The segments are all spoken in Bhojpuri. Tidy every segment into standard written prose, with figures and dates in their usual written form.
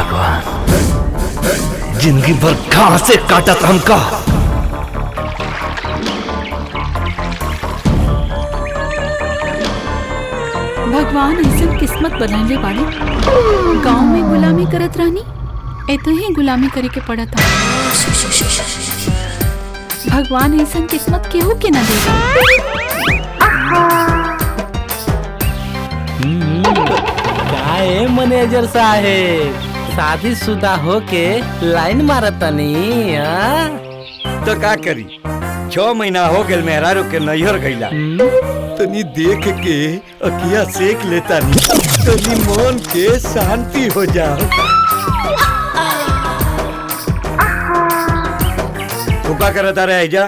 भगवान, जिंदगी भर कहां से काटत हमका। भगवान ऐसा किस्मत बनले बाड़े। गांव में गुलामी करत रहनी, एतो ही गुलामी करे के पड़त था। भगवान ऐसा किस्मत केहू के न देगा। काहे मैनेजर साहेब शादीशुदा होके लाइन मारतनी? तो का करी, 6 महीना हो गए मेहरारू के नैहर गईला। तनी देख के अकिया सेक लेता नहीं, तनी मन के शांति हो जाओ। तू का करता रहे जा?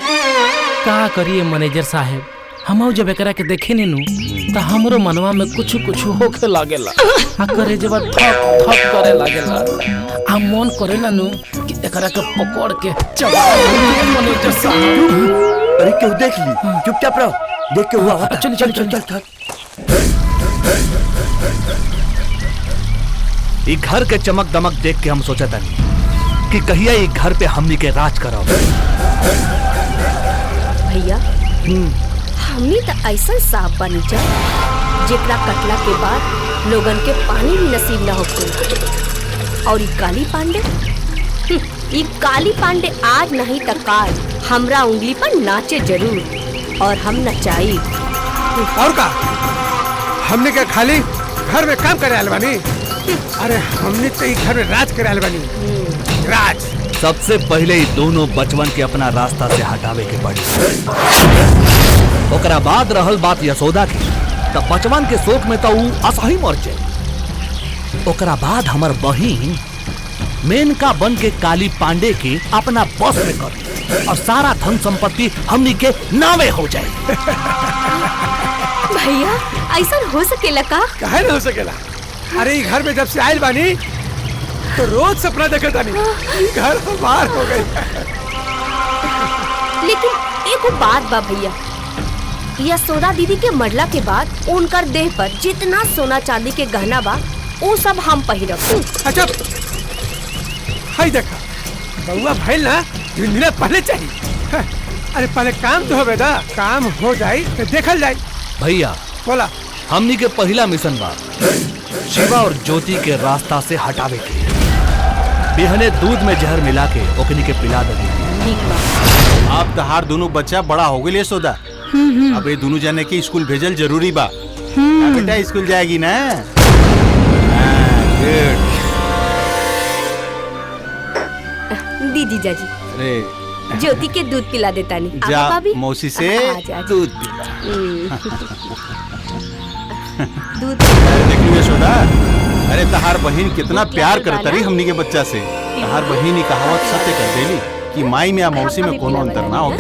का करिए मैनेजर साहेब, हम जब एकरा के देखे नीनू तो हमरो मनवा में कुछ होके लागेला। आ करे जब थप थप करे लागेला। आ मन करे ना नु कि एकरा के पकड़ के चबा मैनेजर साहब। अरे क्यों देख ली, चुपचाप रहो, देख के हुआ। चल चल चल चल। ये घर के चमक दमक देख के हम सोचा नहीं कि कहिया ये घर पे हमनी के राज कराओ। भैया हमनी तो ऐसा सांप बनी जा जेकरा कटला के बाद लोगन के पानी भी नसीब न होके। और ये काली पांडे आज नहीं तो काल हमरा उंगली पर नाचे जरूर, और हम नचाई। और का हमने क्या खाली घर में काम करे आल बानी? अरे हमने तो ये घर में राज करे आल बानी। राज सबसे पहले ही दोनों बचवन के अपना रास्ता से हटावे के पड़ी। ओकरा बाद रहल बात यशोदा की, तब बचवन के शोक में तो असही मर जाए। ओकरा बाद हमर बहिन मेनका बन के काली पांडे के अपना बस में कर और सारा धन संपत्ति हमनी के नावे हो जाए। भैया ऐसा हो सकेला का? काहे न हो सकेला? अरे ये घर में जब से आयल बानी तो रोज सपना देखता नहीं, घर बाहर हो गई। लेकिन एक बात बा भैया, यशोदा दीदी के मरला के बाद उनकर देह पर जितना सोना चांदी के गहना बा वो सब हम पहिरब। अच्छा हाय देखा बउआ भइल ना, 2 मिनट पहले चाहिए। अरे पहले काम तो होवे दा, काम हो जाए तो देखल जाए। भैया बोला हमनी के पहला मिशन बा शिवा और ज्योति के रास्ता से हटावे के। बिहने दूध में जहर मिला के ओकनी के पिला दे। ठीक बा। आप तहार दोनों बच्चा बड़ा हो गए यशोदा, अब ये दोनों जाने के स्कूल भेजल जरूरी बा। बेटा स्कूल जाएगी ना? दीदी जाजी अरे ज्योति के दूध पिला देता नहीं। जा मौसी से दूध पिला। दूध देख लो यशोदा, अरे तहार बहन कितना प्यार करता रही हमनी के बच्चा से। तहार बहन ही कहावत सत्य कर देली कि माई में या मौसी में कोनो अंतर ना हो।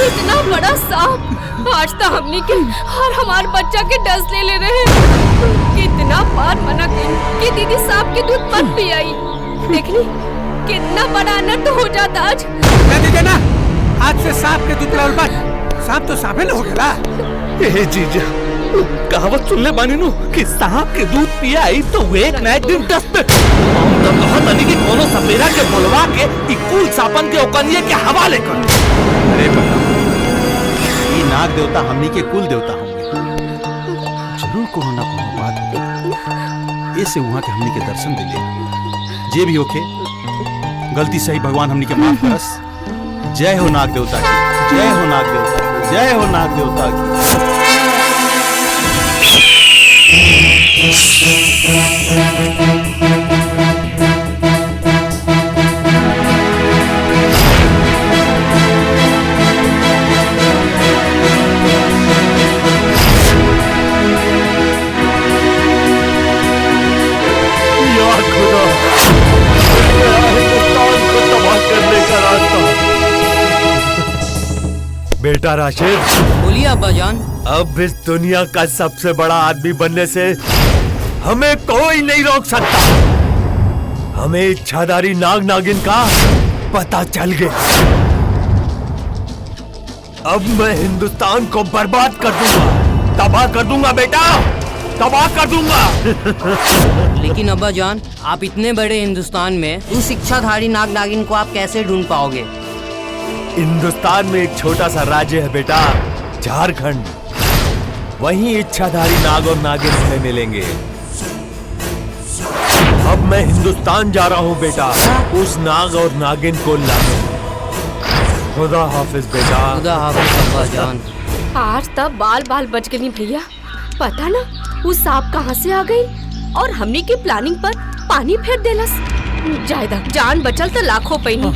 इतना बड़ा सांप आज तो हमने के और हमारे बच्चा के डस ले रहे। कितना बार मना की दीदी सांप के दूध मत पियाई। देख ली कितना बड़ा अनर्थ हो जाता आज। ना आज से सांप के दूध पिलाओ बस। सांप तो सांप ही न हो गया। ए जीजा कहावत सुनले बानी नु कि सांप के दूध पिया आई तो वे एक ना एक दिन दस पे हम तो कहत नहीं कि कोनो सपेरा के बोलवा के ई कुल सापन के ओकनिए के हवाले कर। अरे प्रताप, ये नाग देवता हमनी के कुल देवता होंगे, जरूर कोनो ना कोनो बात ऐसे वहाँ के हमनी के दर्शन दिले। जे भी होके गलती सही भगवान हमनी के माफ करस। जय हो नाग देवता की, जय हो नाग देवता की, जय हो नाग देवता की। बेटा राशिद, बोलिए अब्बा जान। अब इस दुनिया का सबसे बड़ा आदमी बनने से हमें कोई नहीं रोक सकता। हमें इच्छाधारी नाग नागिन का पता चल गया। अब मैं हिंदुस्तान को बर्बाद कर दूंगा, तबाह कर दूंगा बेटा, तबाह कर दूंगा। लेकिन अब्बा जान, आप इतने बड़े हिंदुस्तान में उस इच्छाधारी नाग नागिन को आप कैसे ढूंढ पाओगे? हिंदुस्तान में एक छोटा सा राज्य है बेटा, झारखंड। वहीं इच्छाधारी नाग और नागिन हमें मिलेंगे। अब मैं हिंदुस्तान जा रहा हूँ बेटा, उस नाग और नागिन को लाने। खुदा हाफिज बेटा। खुदा हाफिज अब्बा जान। आज तब बाल बाल बच गई भैया। पता ना वो सांप कहाँ से आ गई और हमने की प्लानिंग पर पानी फेर देलस। जायदा जान बचल तो लाखों पैनी।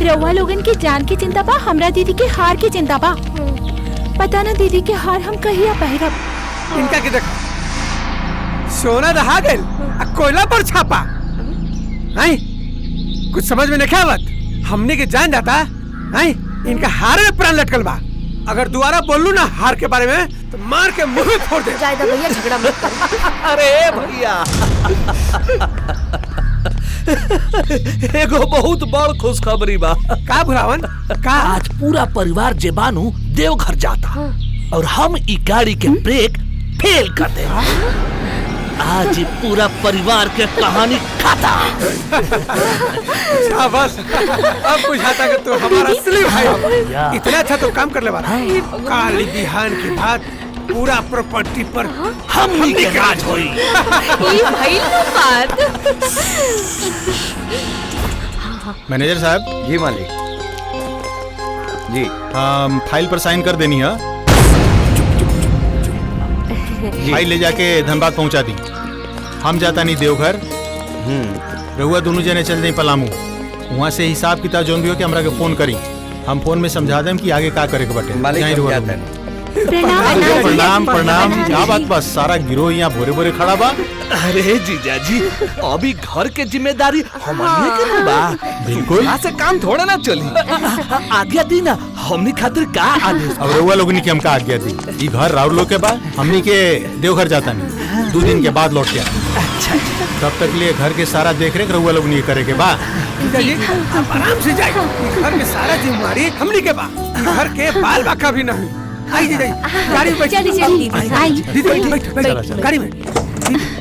रउआ लोगन की जान की चिंता बा, हमरा दीदी के हार की चिंता बा। पता ना दीदी के हार हम कहिया पहिरब। इनका के देखो, सोना रहा गइल आ कोयला पर छापा। नहीं कुछ समझ में नहीं आवत। हमने के जान जाता नहीं, इनका हार में प्राण लटकल बा। अगर दोबारा बोलूं ना हार के बारे में तो मार के मुंह में फोड़ दे। जायदा भैया झगड़ा मत कर। अरे भैया एगो बहुत बड़ खुशखबरी बा। का भुलावन का? आज पूरा परिवार जे बानू देवघर जाता और हम ई गाड़ी के ब्रेक फेल कर दे। आज पूरा परिवार के कहानी खाता। शाबाश, अब बुझाता कि तू हमारा असली भाई हो। इतना अच्छा तो काम कर ले बारा। काली बिहान की बात पूरा प्रॉपर्टी पर हम के राज होई। ये भाई तो बात। मैनेजर साहब। जी मालिक जी। फाइल पर साइन कर देनी है। फाइल ले जाके धनबाद पहुंचा दी। हम जाता नहीं देवघर। रहुआ दोनों जने चल जाए पलामू। वहाँ से हिसाब किताब जो भी हो के हमरा के फोन करी। हम फोन में समझा दें कि आगे का करे के बटे। मालिक प्रणाम प्रणाम। क्या बात बस सारा गिरोह यहाँ भोरे भोरे खड़ा बा। अरे जीजा जी, अभी घर के जिम्मेदारी हमारे के बा। बिल्कुल। यहाँ से काम थोड़ा ना चली। आज्ञा दी ना, हमनी खातिर का आदेश। अब रहुआ लोगनी के हमका आज्ञा दी। ये घर राउर लोग के बाद हमनी के देवघर जाता नहीं, 2 दिन के बाद लौट के अच्छा तब तक लिए घर के सारा देख रेख रहुआ लोगनी करे के बाद आराम से जाए। घर में सारा जिम्मेदारी हमनी के बा। घर के बाल बाका भी नहीं। आई दीदी, गाड़ी में बैठ। दीदी बैठ गाड़ी में।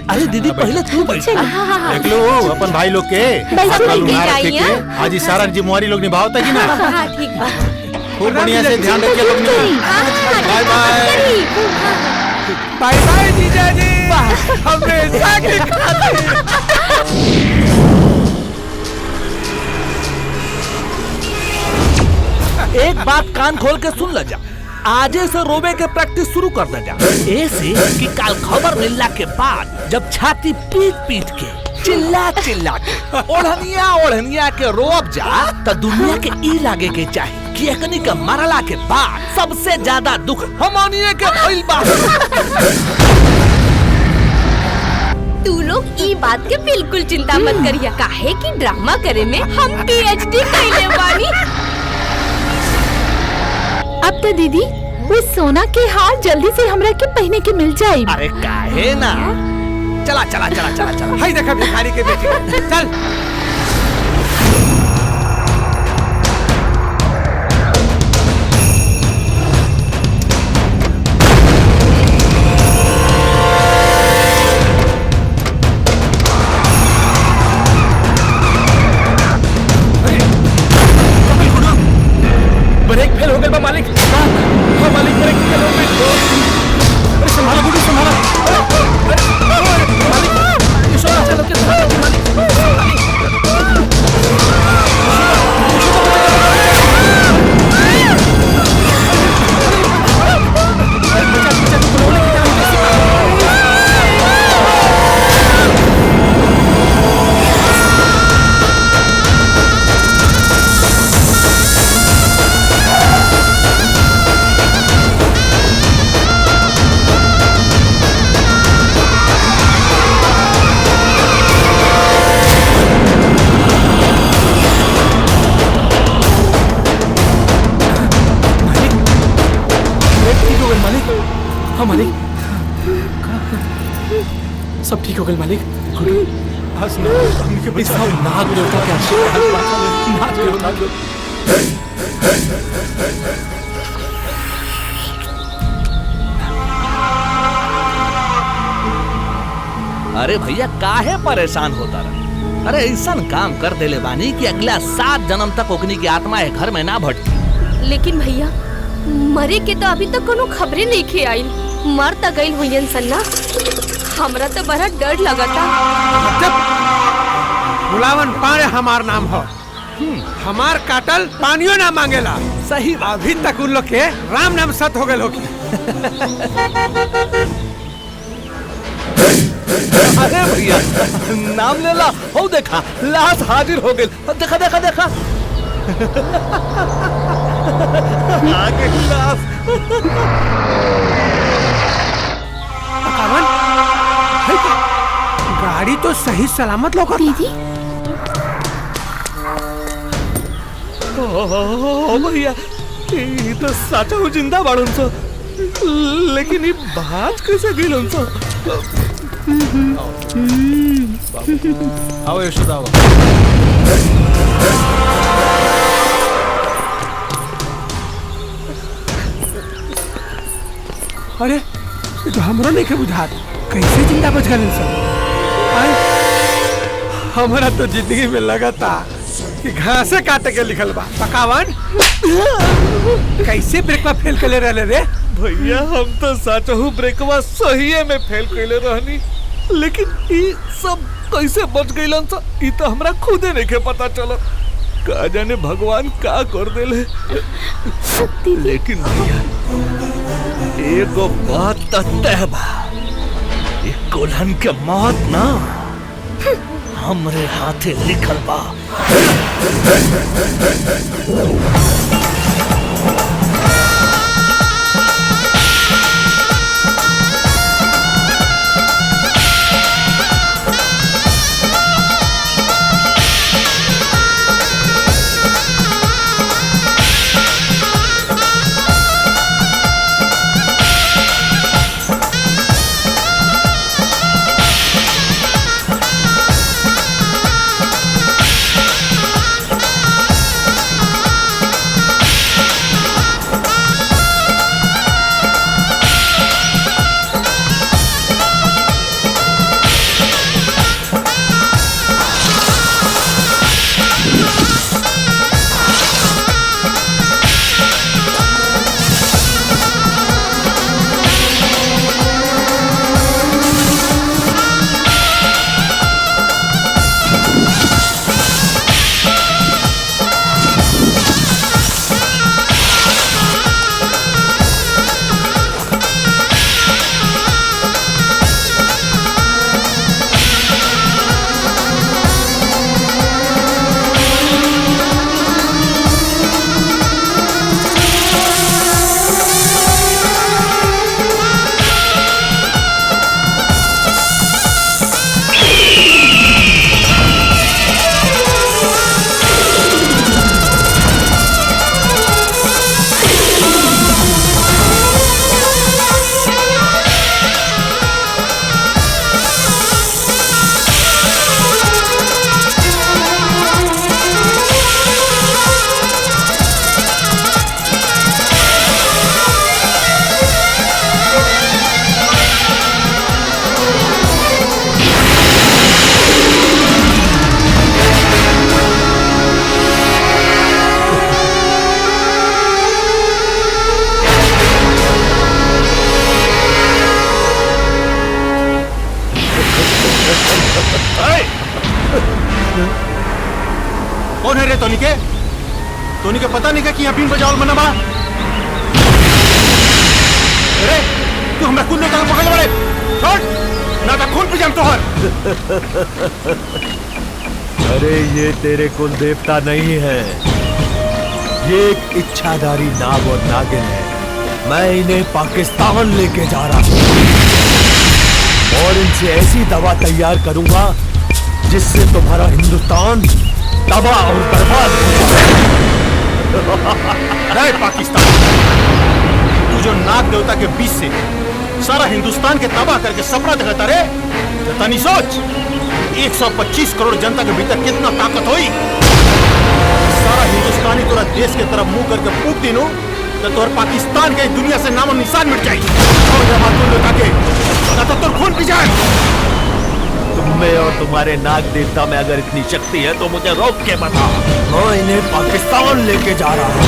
अरे दीदी पहले तू बैठ। देख लो अपन भाई लोग के आज ही सारा जिम्मेवारी लोग निभाओ था कि ना। खूब बढ़िया से ध्यान रखिए लोग। By by. बाय बाय जीजा जी, हमेशा के खातिर। एक बात कान खोल के सुन ल जा। आजे से रोबे के प्रैक्टिस शुरू कर दे जा। ऐसे कि कल खबर मिलला के बाद जब छाती पीट पीट के चिल्ला चिल्ला के ओढ़निया के रोब जा तो दुनिया के ई लागे के चाहिए कि एकनी के मरला के बाद सबसे ज्यादा दुख हमनिए के भइल बा। तू लोग ई बात के बिल्कुल चिंता मत करिया। काहे कि ड्रामा करे में हम PhD कइले बानी। अब तो दीदी वो सोना के हार जल्दी से हमरा के पहने के मिल जाए। अरे काहे ना, चला चला चला चला चला। हाय देखा भिखारी के बेटी, चल। हाँ मालिक, सब ठीक हो गए मालिक। बस हमनी के बचा ले। नाग देवता के आशीर्वाद, नाग देवता। अरे भैया काहे परेशान होता रहा? अरे ऐसा काम कर देले बानी कि अगला 7 जन्म तक ओकनी की आत्मा है घर में ना भटकी। लेकिन भैया मरे के तो अभी तक कोनो खबरें नहीं खे आई। मर त गई हुई सन्ना, हमरा तो बड़ा डर लगता। बुलावन पारे हमार नाम हो, हमार काटल पानियों ना मांगेला। सही अभी तक उन लोग के राम नाम सत हो गए होगी। अरे भैया नाम ले ला, हो देखा लाश हाजिर हो गई। देखा देखा देखा आगे लाश। गाड़ी तो सही सलामत लौका। दीदी ओ भैया ये तो साचा हूँ जिंदा बाड़न सो, लेकिन ये बात कैसे गिल उनसो? आओ यशोदा आओ। अरे ये तो हमरो नहीं के बुझात, कैसे जिंदा बच गए सब। हमारा तो जिंदगी में लगा था कि घासे काटे के लिखल बा। पकावन कैसे ब्रेकवा फेल कर ले रहे रे? भैया हम तो सच हूँ ब्रेकवा सही में फेल कैले रहनी, लेकिन ये सब कैसे बच गईलन सा ये तो हमरा खुदे नहीं के पता चला। का जाने भगवान का कर देले। लेकिन भैया एगो बात तो तय बा, ये कोल्हन के मौत ना हमरे हाथे लिखल बा। कौन है रे तोनी के? तोनी के पता नहीं क्या कि यहाँ बीन बजावल मना बा? अरे तू हमरा खून नहीं पकड़ बड़े छोड़ ना तो खून पे जाम तोहर। अरे ये तेरे कुल देवता नहीं है, ये एक इच्छाधारी नाग और नागिन है। मैं इन्हें पाकिस्तान लेके जा रहा हूँ और इनसे ऐसी दवा तैयार करूंगा जिससे तुम्हारा हिंदुस्तान तबाह और बर्बाद हो जाए। पाकिस्तान तू जो नाग देवता के बीच से सारा हिंदुस्तान के तबाह करके सपना देखता रे। तनी सोच 125 करोड़ जनता के भीतर कितना ताकत होई। सारा हिंदुस्तानी तोरा देश के तरफ मुंह करके फूक दिनो तो तोहर पाकिस्तान के दुनिया से नामो निशान मिट जाई। और जब तुम लोग आके तो तोर खून पी जाए। तुम्हें और तुम्हारे नाग देवता में अगर इतनी शक्ति है तो मुझे रोक के बता। मैं इन्हें पाकिस्तान लेके जा रहा हूँ।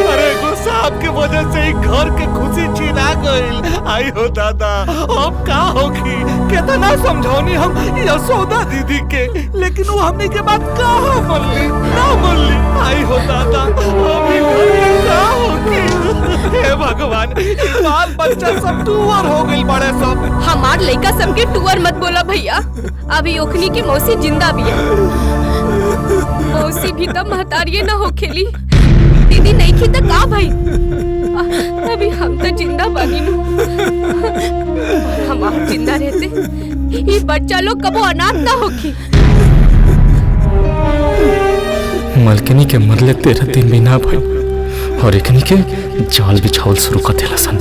अरे गुस्सा आपके वजह से ही घर के खुशी छीना गई। आई हो दादा अब का होगी। कितना समझौनी हम यशोदा दीदी के, लेकिन वो हमने के बात कहाँ बोली ना बोली। आई हो दादा अभी का होगी। हे भगवान बाल बच्चा सब टूअर हो गई बड़े सब। हमार लड़का सबके टूअर मत बोला भैया। अभी ओखनी की मौसी जिंदा भी है। मौसी भी तो महतारिये न हो खेली। दीदी नहीं की तो का भाई। अभी हम तो जिंदा बानी नु। हम जिंदा रहते ये बच्चा लोग कबो अनाथ ना होगी। मलकिनी के मरले 13 दिन भी ना भाई और एकनी के जाल बिछावल शुरू कर देला सन।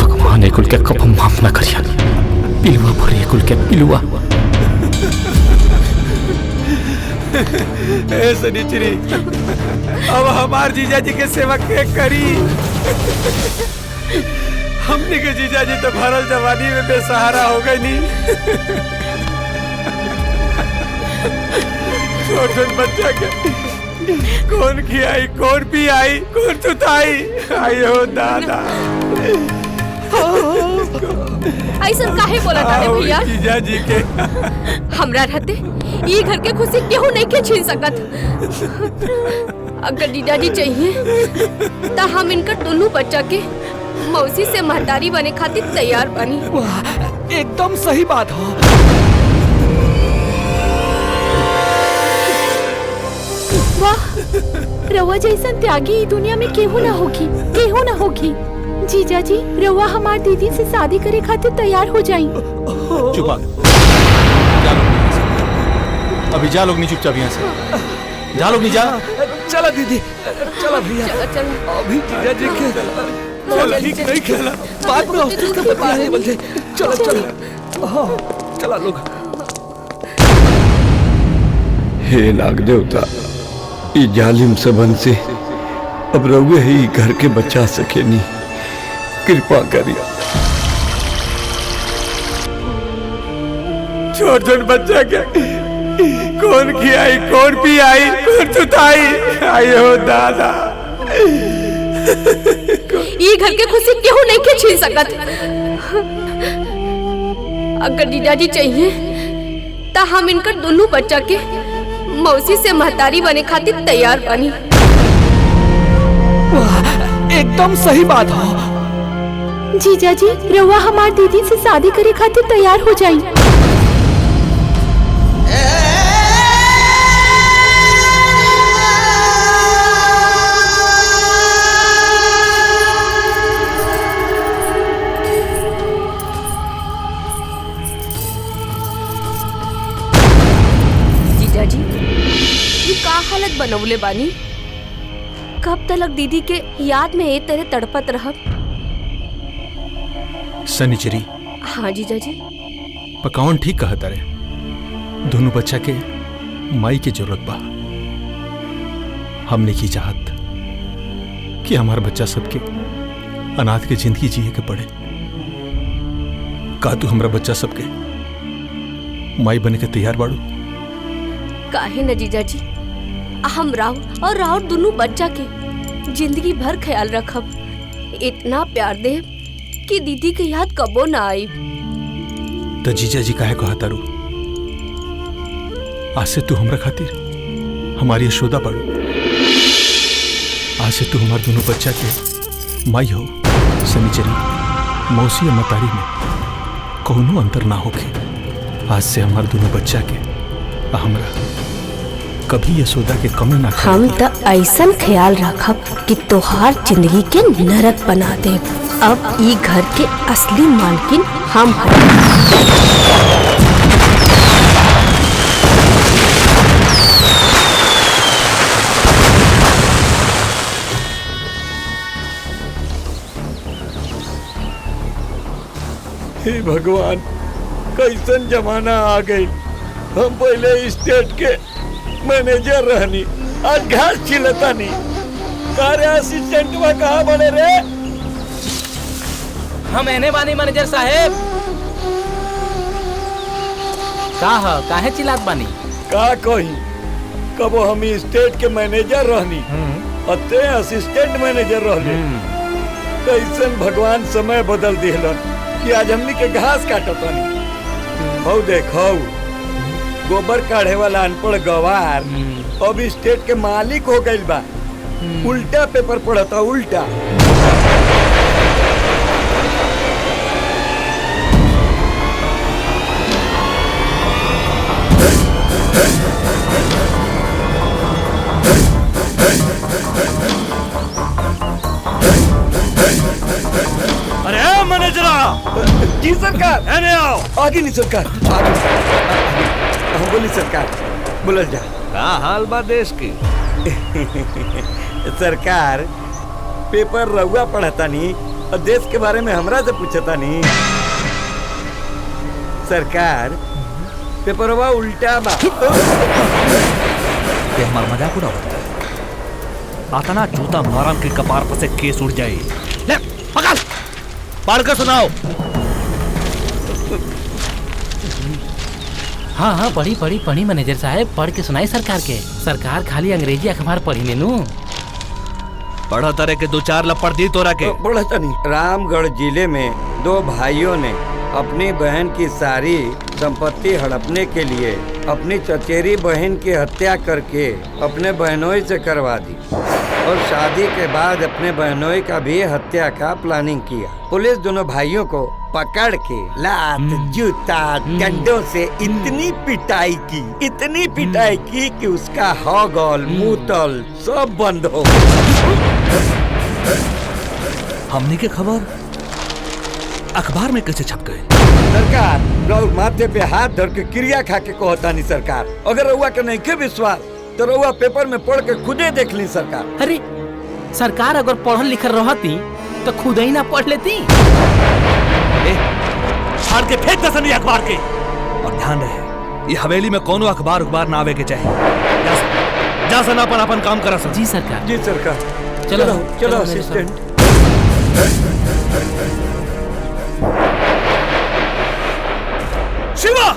भगवान एकुल के कब माफ ना करिया। पिलुआ भरे एकुल के पिलुआ। ए सनीचरी अब हमार जीजा जी के सेवा के करी। हमने के जीजा जी तो भरल जवानी में बेसहारा हो गई नी। छोटे बच्चा के कौन खियाई, कौन पियाई, कौन सुताई। आयो दादा ऐसा काहे बोला तारे भैया। जीजा जी के हमरा रहते ये घर के खुशी केहू नहीं के छीन सकत। अगर जीजा जी चाहिए तो हम इनका दोनों बच्चा के मौसी से महतारी बने खातिर तैयार बनी। एकदम सही बात हो। वाह रवा जैसन त्यागी दुनिया में केहू ना होगी, केहू ना होगी। जीजा जी रवा हमार दीदी से शादी करे खातिर तैयार हो जाई। चुप आ। अभी जा लोग नहीं चुपचाप यहाँ से। जा लोग नहीं जा। चला दीदी चला भैया। चलो अभी जीजा जी के ठीक नहीं खेला। बाद में हॉस्पिटल के बाहर ही बोलते। चलो चलो हाँ चला लोग। हे नाग देवता ई जालिम सबन से अब रउए ही घर के बचा सके नी। कृपा करिया। छोट छोट बच्चा के कौन खियाई, कौन पियाई, कौन सुताई। आयो दादा ये घर के खुशी केहू नहीं के छीन सकत। अगर जीजा जी चाहिए तो हम इनका दोनों बच्चा के मौसी से महतारी बने खातिर तैयार बनी। एकदम सही बात है। जीजा जी रउआ हमार दीदी से शादी करे खातिर तैयार हो जाई। जीजा जी ये का हालत बनवले बानी? कब तलक दीदी के याद में ए तरह तड़पत रहब? सनिचरी हाँ जीजा जी। पकावन ठीक कहा तारे, दोनों बच्चा के माई के जरूरत बा। हमने की चाहत कि हमारा बच्चा सबके अनाथ के जिंदगी जिए के पड़े। का तू हमारा बच्चा सबके माई बने के तैयार बाड़ू? काहे न जीजा जी, हम राहुल और राहुल दोनों बच्चा के जिंदगी भर ख्याल रखब। इतना प्यार दे कि दीदी के याद कबो ना आई। तो जीजा जी काहे कहा तारू? आज से तू हमरा खातिर हमारी यशोदा बाड़ू। आज से तू हमारे दोनों बच्चा के माई हो। सनिचरी मौसी और मतारी में कोनो अंतर ना होके। आज से हमारे दोनों बच्चा के हमरा कभी यशोदा के कमी ना। हम तो ऐसा ख्याल रखब कि तोहार जिंदगी के नरक बना दे। अब ई घर के असली मालकिन हम हैं। हे भगवान, कैसन जमाना आ गई। हम पहले स्टेट के मैनेजर रहनी, आज घास छिलता नहीं। कार्य असिस्टेंट में कहा बने रे? हम एने बानी मैनेजर साहेब। काहे चिल्लात बानी? का कही, कबो हम स्टेट के मैनेजर रहनी और ते असिस्टेंट मैनेजर रहनी। कैसन भगवान समय बदल दिलन कि आज हमनी के घास काटतानी। हौ देखो, गोबर काढ़े वाला अनपढ़ गवार अब स्टेट के मालिक हो गइल बा। उल्टा पेपर पढ़ता, उल्टा। अरे मैनेजरा! जी सरकार। एने आओ। आगे नहीं सरकार, आगे। हाँ बोली सरकार, बोलल जा। का हाल बा देश की? सरकार, पेपर रउआ पढ़ता नहीं और देश के बारे में हमरा से पूछता नहीं। सरकार, पेपरवा उल्टा बा। ये हमार मजाक उड़ावत है। आता ना जूता मारम के कपार पर से केस उड़ जाए। ले पकड़, पढ़ कर सुनाओ। हाँ पढ़ी मैनेजर साहब, पढ़ के सुनाई सरकार के। सरकार खाली अंग्रेजी अखबार पढ़ी नेनू। पढ़ा तरह के 2-4 लपड़ दी तोरा के। पढ़ता नहीं। रामगढ़ जिले में 2 भाइयों ने अपनी बहन की सारी संपत्ति हड़पने के लिए अपनी चचेरी बहन की हत्या करके अपने बहनोई से करवा दी और शादी के बाद अपने बहनोई का भी हत्या का प्लानिंग किया। पुलिस दोनों भाइयों को पकड़ के लात, जूता, डंडों से इतनी पिटाई की कि उसका हौगल, मूतल सब बंद हो गया। हमने के खबर अखबार में कैसे छप गए? सरकार, रउआ माथे पे हाथ धर के क्रिया खा के कहता नहीं सरकार। अगर रउआ के नहीं के विश्वास तो रउआ पेपर में पढ़ के खुदे देख ली सरकार। अरे सरकार अगर पढ़ल लिखल रहती तो खुद ही ना पढ़ लेती। फाड़ के फेंक दसनी अखबार के। और ध्यान रहे, ये हवेली में कोनो अखबार ना आवे के चाहिए। जा सन अपन काम करा सर। जी सरकार। जी सरकार। चलो असिस्टेंट। शिवा!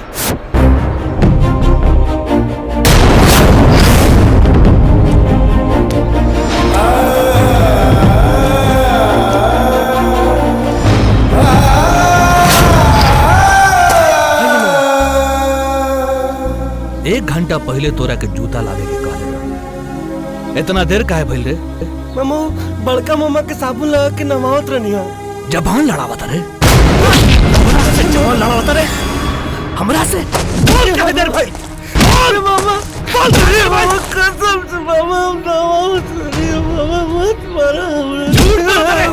एक घंटा पहले तोरा के जूता लावे के कहले। इतना देर काहे भइल रे? मामा बड़का मामा के साबुन लगा के नमावत रहनी है। जबान लड़ावत रे, जबान लड़ावत रे हमरा से। बोल क्या इधर भाई, बोल मामा, बोल रे भाई। कसम से मामा हम नमावत रहनी है। मामा मत मारा हमरा। झूठ बोलत रे,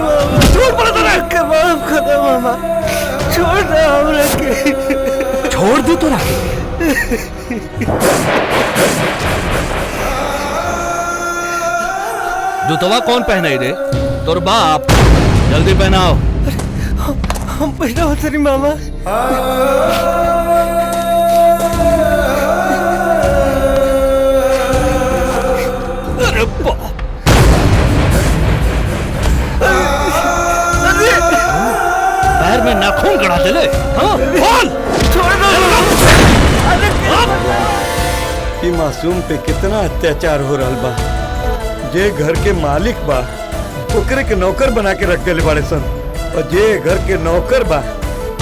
झूठ बोलत रे। के माफ कर दे मामा, छोड़ दे हमरा के। छोड़ दे तोरा। जूतवा कौन पहनाई रे? तोर बाप। जल्दी पहनाओ। हम पहनाओ तेरी मामा। अरे बाप, पैर में नाखून गड़ा दे ले। हाँ बोल, छोड़ दो। ई मासूम पे कितना अत्याचार हो रहा बा। जे घर के मालिक बा ओकरे के नौकर बना के रख देले बाड़े सन, और जे घर के नौकर बा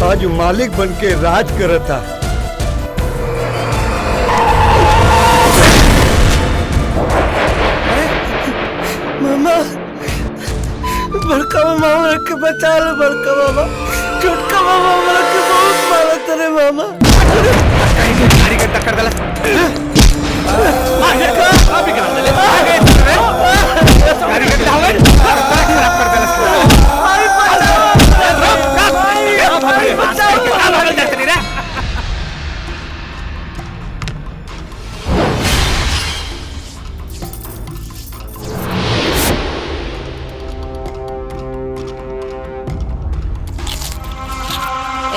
आज मालिक बन के राज करता। मामा बड़का मामा हमरा के बचा ले। बड़का मामा, छोटका मामा हमरा के बहुत मारत रे मामा। गाड़ी के टक्कर गलत आगे का अभी करा दे ले। गाड़ी के टावर खराब कर देला। भाई बचाओ, भाग जाते रे।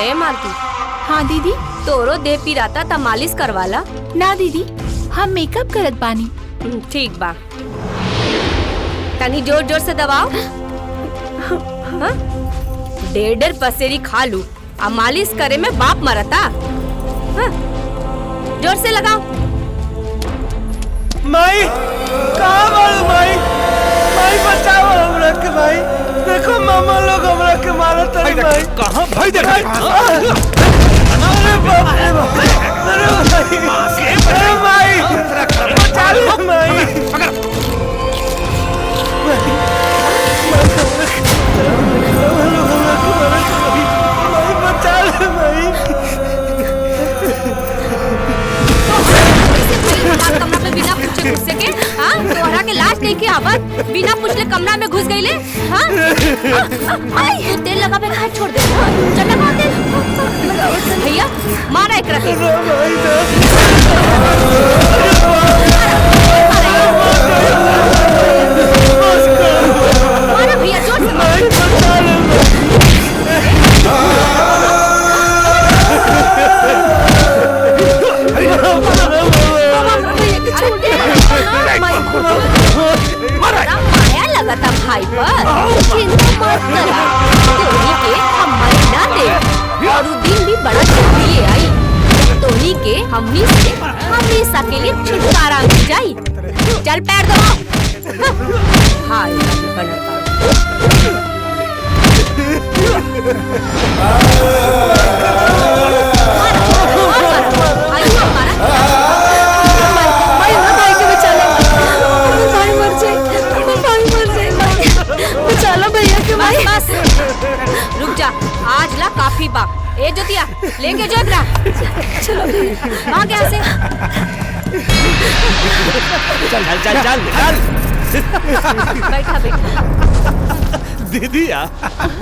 ए मालती, हाँ दीदी। तोरो देह पिराता त मालिश करवाला। ना दीदी, हम मेकअप करत बानी। ठीक बा, तनी जोर जोर से दबाओ। हाँ? 1.5 पसेरी खा लू आ मालिश करे में बाप मरता। हाँ? जोर से लगाओ। माई कहाँ मारू? माई माई बचाओ हमरा के। माई देखो मामा लोग हमरा के मारत रे। माई कहाँ भाई देख? अरे बाप रे बाप। अरे माई बचा लो माई। बचा लो माई। कमरा में बिना पूछे घुस के, हाँ? तोहरा के लाश नहीं के आवत, बिना पूछले कमरा में घुस गईले। हाँ? तू तेल लगा के खाए छोड़ दे। चल लगा तेल। भैया मारा एक रखे। मारा भैया जोर से मारा। माया लगाता भाई पर। चिंता मत करा, तोनी के हम मरे ना दे। और वो दिन भी बड़ा जल्दी ले आई। तोनी के हमनी से हमेशा के लिए छुटकारा मिल जाई। चल पैर दबाओ। हाय बनर रुक जा, आज ला काफी बा। ए जोतिया लेके जो एकरा। चलो भाग यहाँ से। चल चल चल चल। बैठा बैठा। दीदिया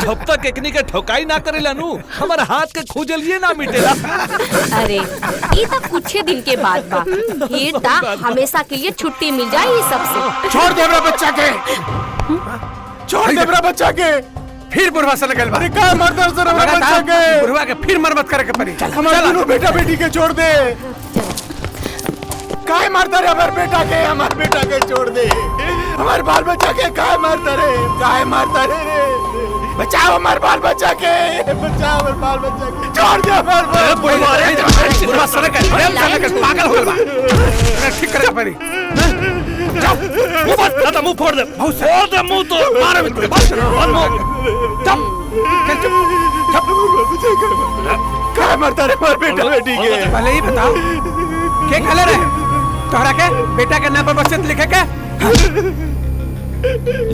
जब तक एकनी के ठोकाई ना करेला नु हमारे हाथ के खुजलिए ना मिटेला। अरे ये तो कुछ दिन के बाद बा, फिर ता हमेशा के लिए छुट्टी मिल जाए ये सबसे। छोड़ दे मेरा बच्चा के, छोड़ दे मेरा बच्चा के। फिर बुढ़वा से लगल बा। का मरदा सर मेरा बच्चा के। बुढ़वा के फिर मरम्मत करे के पड़ी। हमारे दोनों बेटा बेटी के छोड़ दे। काय मारता रे हमारे बेटा के? हमारे बेटा के छोड़ दे। हमारे बाल बच्चा के काय मारता रे? काय मारता रे? बचाओ हमारे बाल बच्चा के, बचाओ हमारे बाल बच्चा के। छोड़ दे हमारे बुढ़वा सर के पागल हो गया। ठीक करे पड़ी। जाओ मुंह बंद, मुंह फोड़ दे। फोड़ दे मुंह तो मारे भी। बस चुप काय मारता रे हमारे बेटा बेटी के? पहले ही बताओ के खले रहे तोहरा के बेटा के नाम पर वसीयत लिखे के?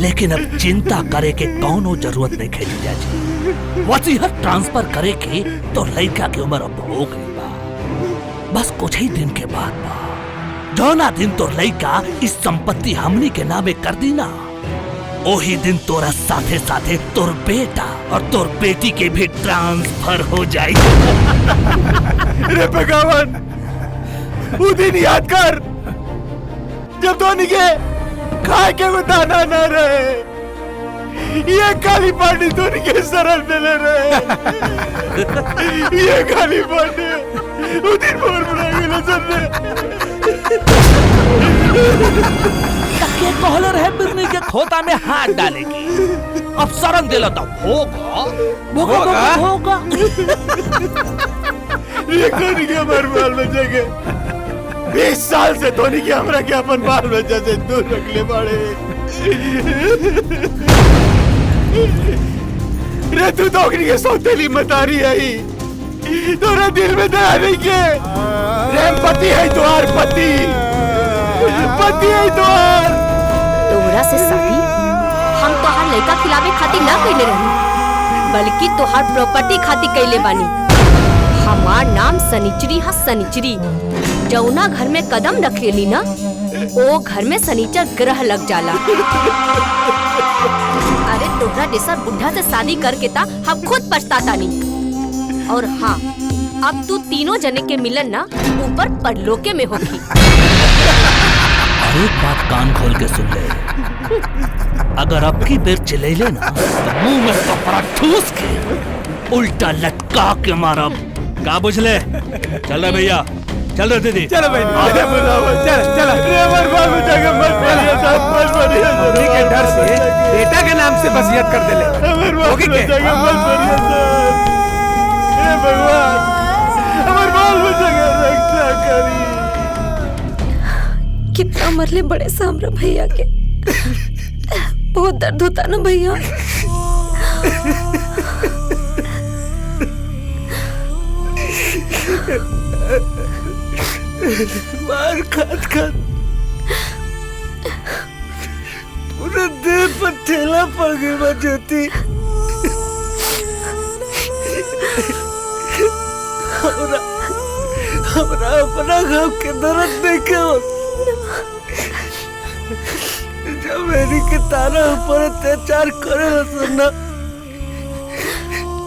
लेकिन अब चिंता करे के कौनो जरूरत नहीं है जीजा जी। वसीयत ट्रांसफर करे के तो लड़का की उम्र अब हो गई बा, बस कुछ ही दिन के बाद बा। जौना दिन तो लड़का इस संपत्ति हमनी के नामे कर दी ना, वही दिन तोरा साथे साथे तोर बेटा और तोर बेटी के भी ट्रांसफर हो जाए। रे भगवान, वो दिन याद कर जब धोनी के खाए के वो दाना न रहे, ये काली पांडे धोनी के शरण में ले रहे। ये काली पांडे वो दिन बोल बुला गया सर के कहले रहे बिरनी के खोता में हाथ डालेगी, अब शरण दिला तो होगा होगा होगा। ये धोनी के हमारे बाल बच्चे के 20 साल से धोनी के हमरा के अपन बाल बच्चा से दूर रख ले बाड़े। रे तू दोगरी के सौतेली मतारी आई, तोरा दिल में दया नहीं के। प्रेम पति है तुम्हार पति, पति है तुम्हार। तोहरा से शादी हम तोहार लड़का खिलावे खातिर ना कैले रही, बल्कि तोहार प्रॉपर्टी खातिर कैले बानी। हमार नाम सनिचरी है, सनिचरी। जौना घर में कदम रख लेली ना, ओ घर में सनीचर ग्रह लग जाला। अरे तोहरा जैसा बुढ़ा से शादी करके ता हम खुद पछताता नहीं। और हाँ, अब तू तीनों जने के मिलन ना ऊपर परलोके में होगी। एक बात कान खोल के सुन ले, अगर अब की बेर चिल्ले ना तो मुंह में कपड़ा ठूस के उल्टा लटका के मारब। का बुझले? चल रहे भैया, चल रहे दीदी, चलो भाई, चल चल। धोनी के डर से बेटा के नाम से वसीयत कर दे ले। कितना मरले बड़े सामरा भैया के, बहुत दर्द होता ना भैया। मार खात खात पूरे देह पर ठेला पड़ गई बा ज्योति। हमरा अपना घाव के दर्द देखे हो, जब मेरी के तारा ऊपर अत्याचार करे सुनना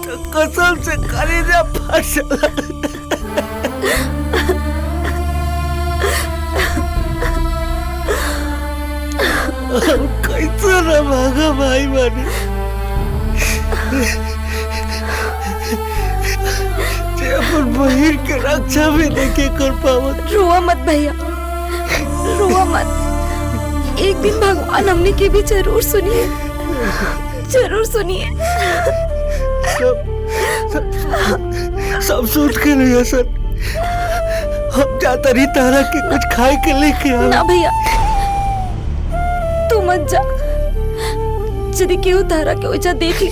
तो कसम से कलेजा फट। कैसे ना भागा भाई मानी, अपन बहिर के रक्षा भी नहीं कर पावत। रोआ मत भैया, रोआ मत। एक दिन भगवान हमने की भी जरूर सुनिए, जरूर सुनिए। सब सोच के नहीं सर, हम जाता रही तारा के कुछ खाए के लेके आ। ना भैया, तू मत जा। यदि केहू तारा के ओझा देखी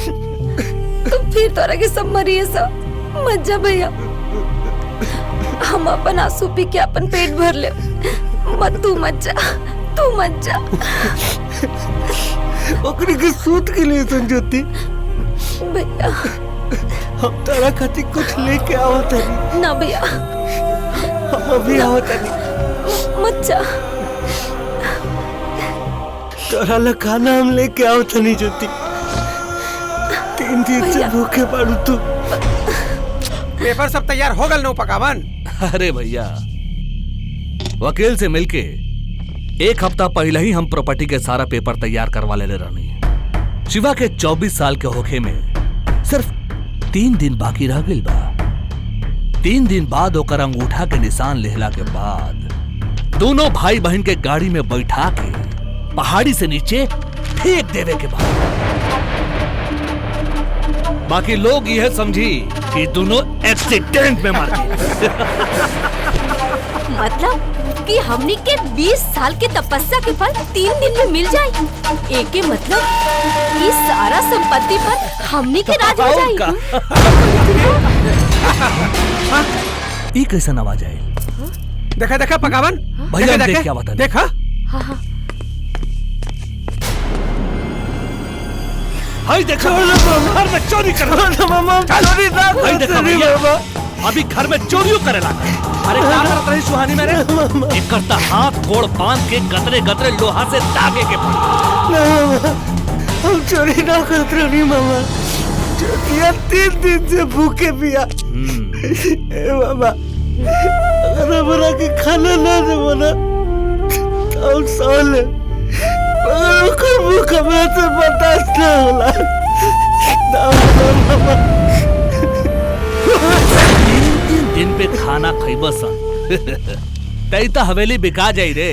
तो फिर तारा के सब मरिए सब। मत जा भैया, हम अपन आंसू पी के अपन पेट भर ले। मत, तू मत जा, तू मत जा। ओकरे के सूत के लिए संजोती भैया, हम तारा खातिर कुछ लेके आवत नहीं। ना भैया, हम अभी आवत नहीं। मत जा। तारा ला खाना हम लेके आवत नहीं ज्योति। 3 दिन से भूखे पड़ू तू। पेपर सब तैयार हो गल नो पकावन। अरे भैया, वकील से मिलके 1 हफ्ता पहले ही हम प्रॉपर्टी के सारा पेपर तैयार करवा ले रहनी। शिवा के 24 साल के होखे में सिर्फ 3 दिन बाकी रह गइल बा। 3 दिन बाद ओकर अंगूठा के निशान लेहला के बाद दोनों भाई बहन के गाड़ी में बैठा के पहाड़ी से नीचे फेंक देवे के बाद बाकी लोग यह समझी कि दोनों एक्सीडेंट में मर गए। मतलब कि हमनी के 20 साल के तपस्या के फल 3 दिन में मिल जाए। एक के मतलब कि सारा संपत्ति पर हमनी के राज हो जाए। ये कैसा आवाज आए? देखा देखा पकावन भैया, देख क्या बता। देखा। हाँ हाँ। हाय देखो घर में चोरी कर मामा चोरी ना हाय देखो भैया अभी घर में चोरियों करे लगा। अरे क्या करत रही सुहानी मेरे एक करता हाथ गोड़ बांध के गतरे गतरे लोहा से दागे के पड़। हम चोरी ना करते रही मामा, चोरिया 3 दिन से भूखे पिया। मामा अगर हमारा के खाना ना दे बोला तो साल मगर भूख में से बर्दाश्त ना होला। दिन पे खाना खइबसन तई तो हवेली बिका जाई रे।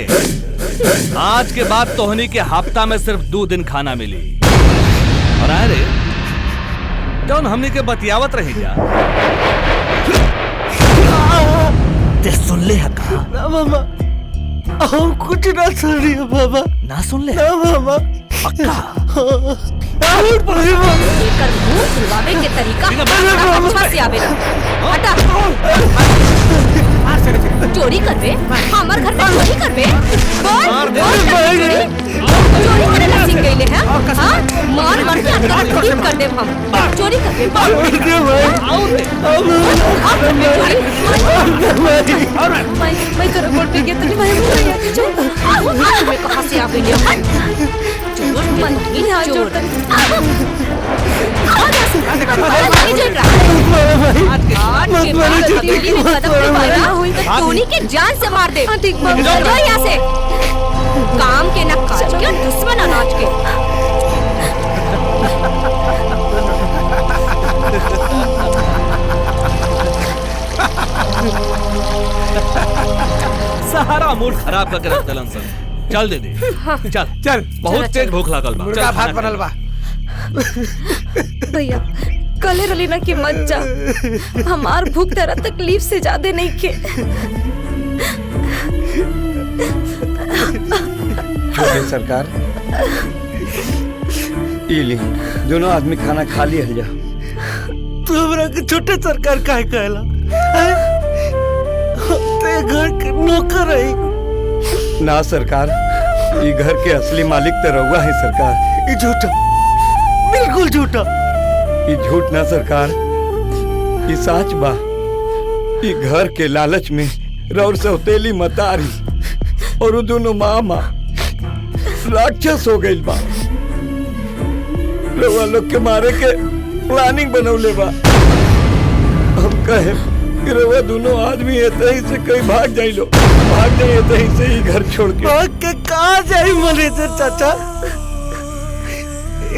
आज के बाद तोहनी के हफ्ता में सिर्फ 2 दिन खाना मिली। और आए रे जौन हमनी के बतियावत रही जा ते सुन ले हका ना मामा, हम कुछ ना सुन रही है बाबा। ना सुन ले ना मामा पक्का कर मुंह खुलवावे के तरीका अच्छा से आवेला। हटा चोरी करबे हमर घर में चोरी करबे बोल चोरी करे ला सीख गइले हैं। हां मार मार के अंदर ठीक कर देब हम। चोरी करबे मैं तेरे बोल पे कितनी मैं चोर मैं कहां से आ गई चोर मन की चोर टोनी के जान से मार दे। यहाँ से काम के न काज के दुश्मन अनाज के। सारा मूड खराब करके रख दलन सर। चल दे दे चल चल बहुत तेज भूख लागल बा। मुर्गा भात बनल बा। भैया कले रली ना कि मत जा, हमार भूख तेरा तकलीफ से ज्यादा नहीं के। छोटे सरकार इली दोनों आदमी खाना खा लिया जा। तू हमरा के छोटे सरकार काहे कहला? ते घर के नौकर है। ना सरकार ये घर के असली मालिक तो रउआ है सरकार। ये झूठा, बिल्कुल झूठा। ये झूठ ना सरकार ये सच बा। ये घर के लालच में रउर सौतेली मतारी और वो दोनों मामा राक्षस हो गइल बा। रउआ लोग के मारे के प्लानिंग बनौले बा। हम कहे कि रउआ दोनों आदमी एतही से कहीं भाग जाई लो, भाग जाई एतही से ही घर छोड़ के। भाग के कहाँ जाई मैनेजर चाचा?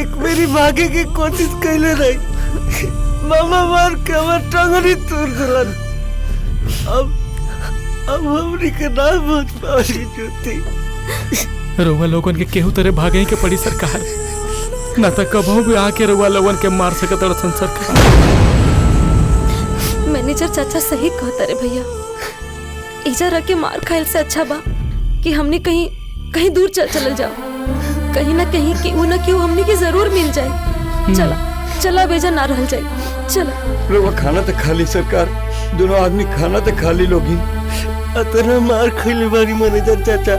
एक मेरी भागे की कोशिश कैले रही, मामा मार के हमार टंगरी तोड़ दिलन। अब हमरी के ना बच पावली ज्योति। रउआ लोगन के केहू तरह भागे के पड़ी सरकार, ना तो कबहू भी आके रउआ लोगन के मार सकत रसन सरकार। मैनेजर चाचा सही कहता रे भैया, इजा रह के मार खाइल से अच्छा बा कि हमने कहीं दूर चल जाओ। कहीं ना कहीं क्यों ना क्यों हमने की जरूर मिल जाए। चला बेजा ना रह जाए। चला रउआ खाना तो खा ली सरकार, दोनों आदमी खाना तो खा ली लोगी। अतना मार खइले बारी मैनेजर चाचा,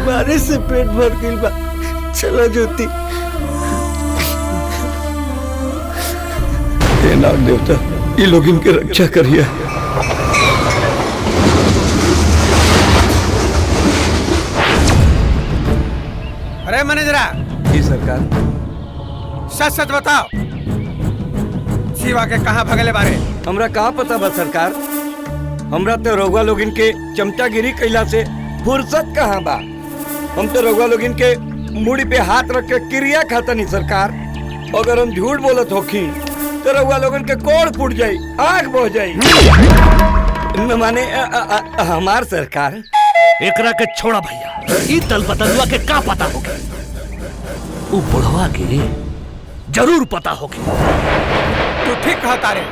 मारे से पेट भर गइल बा। चलो ज्योति। हे नाग देवता ये लोग इनके रक्षा करिए। अरे मैनेजरा जी सरकार। सच सच बताओ शिवा के कहाँ भगले बारे? हमरा कहाँ पता बा सरकार, हमरा तो रउआ लोग इनके चमचागिरी कैला से फुर्सत कहाँ बा। हम तो रउआ लोग इनके मुड़ी पे हाथ रख के क्रिया खाता नहीं सरकार। अगर हम झूठ बोलत होखी तो रउआ लोगन के कोड़ फूट जाई, आग बह जाई। माने हमार सरकार। एकरा के छोड़ा भैया, ई दल बदलुआ के का पता होगी? उ बुढ़वा के जरूर पता होगी। तू ठीक कहता रे,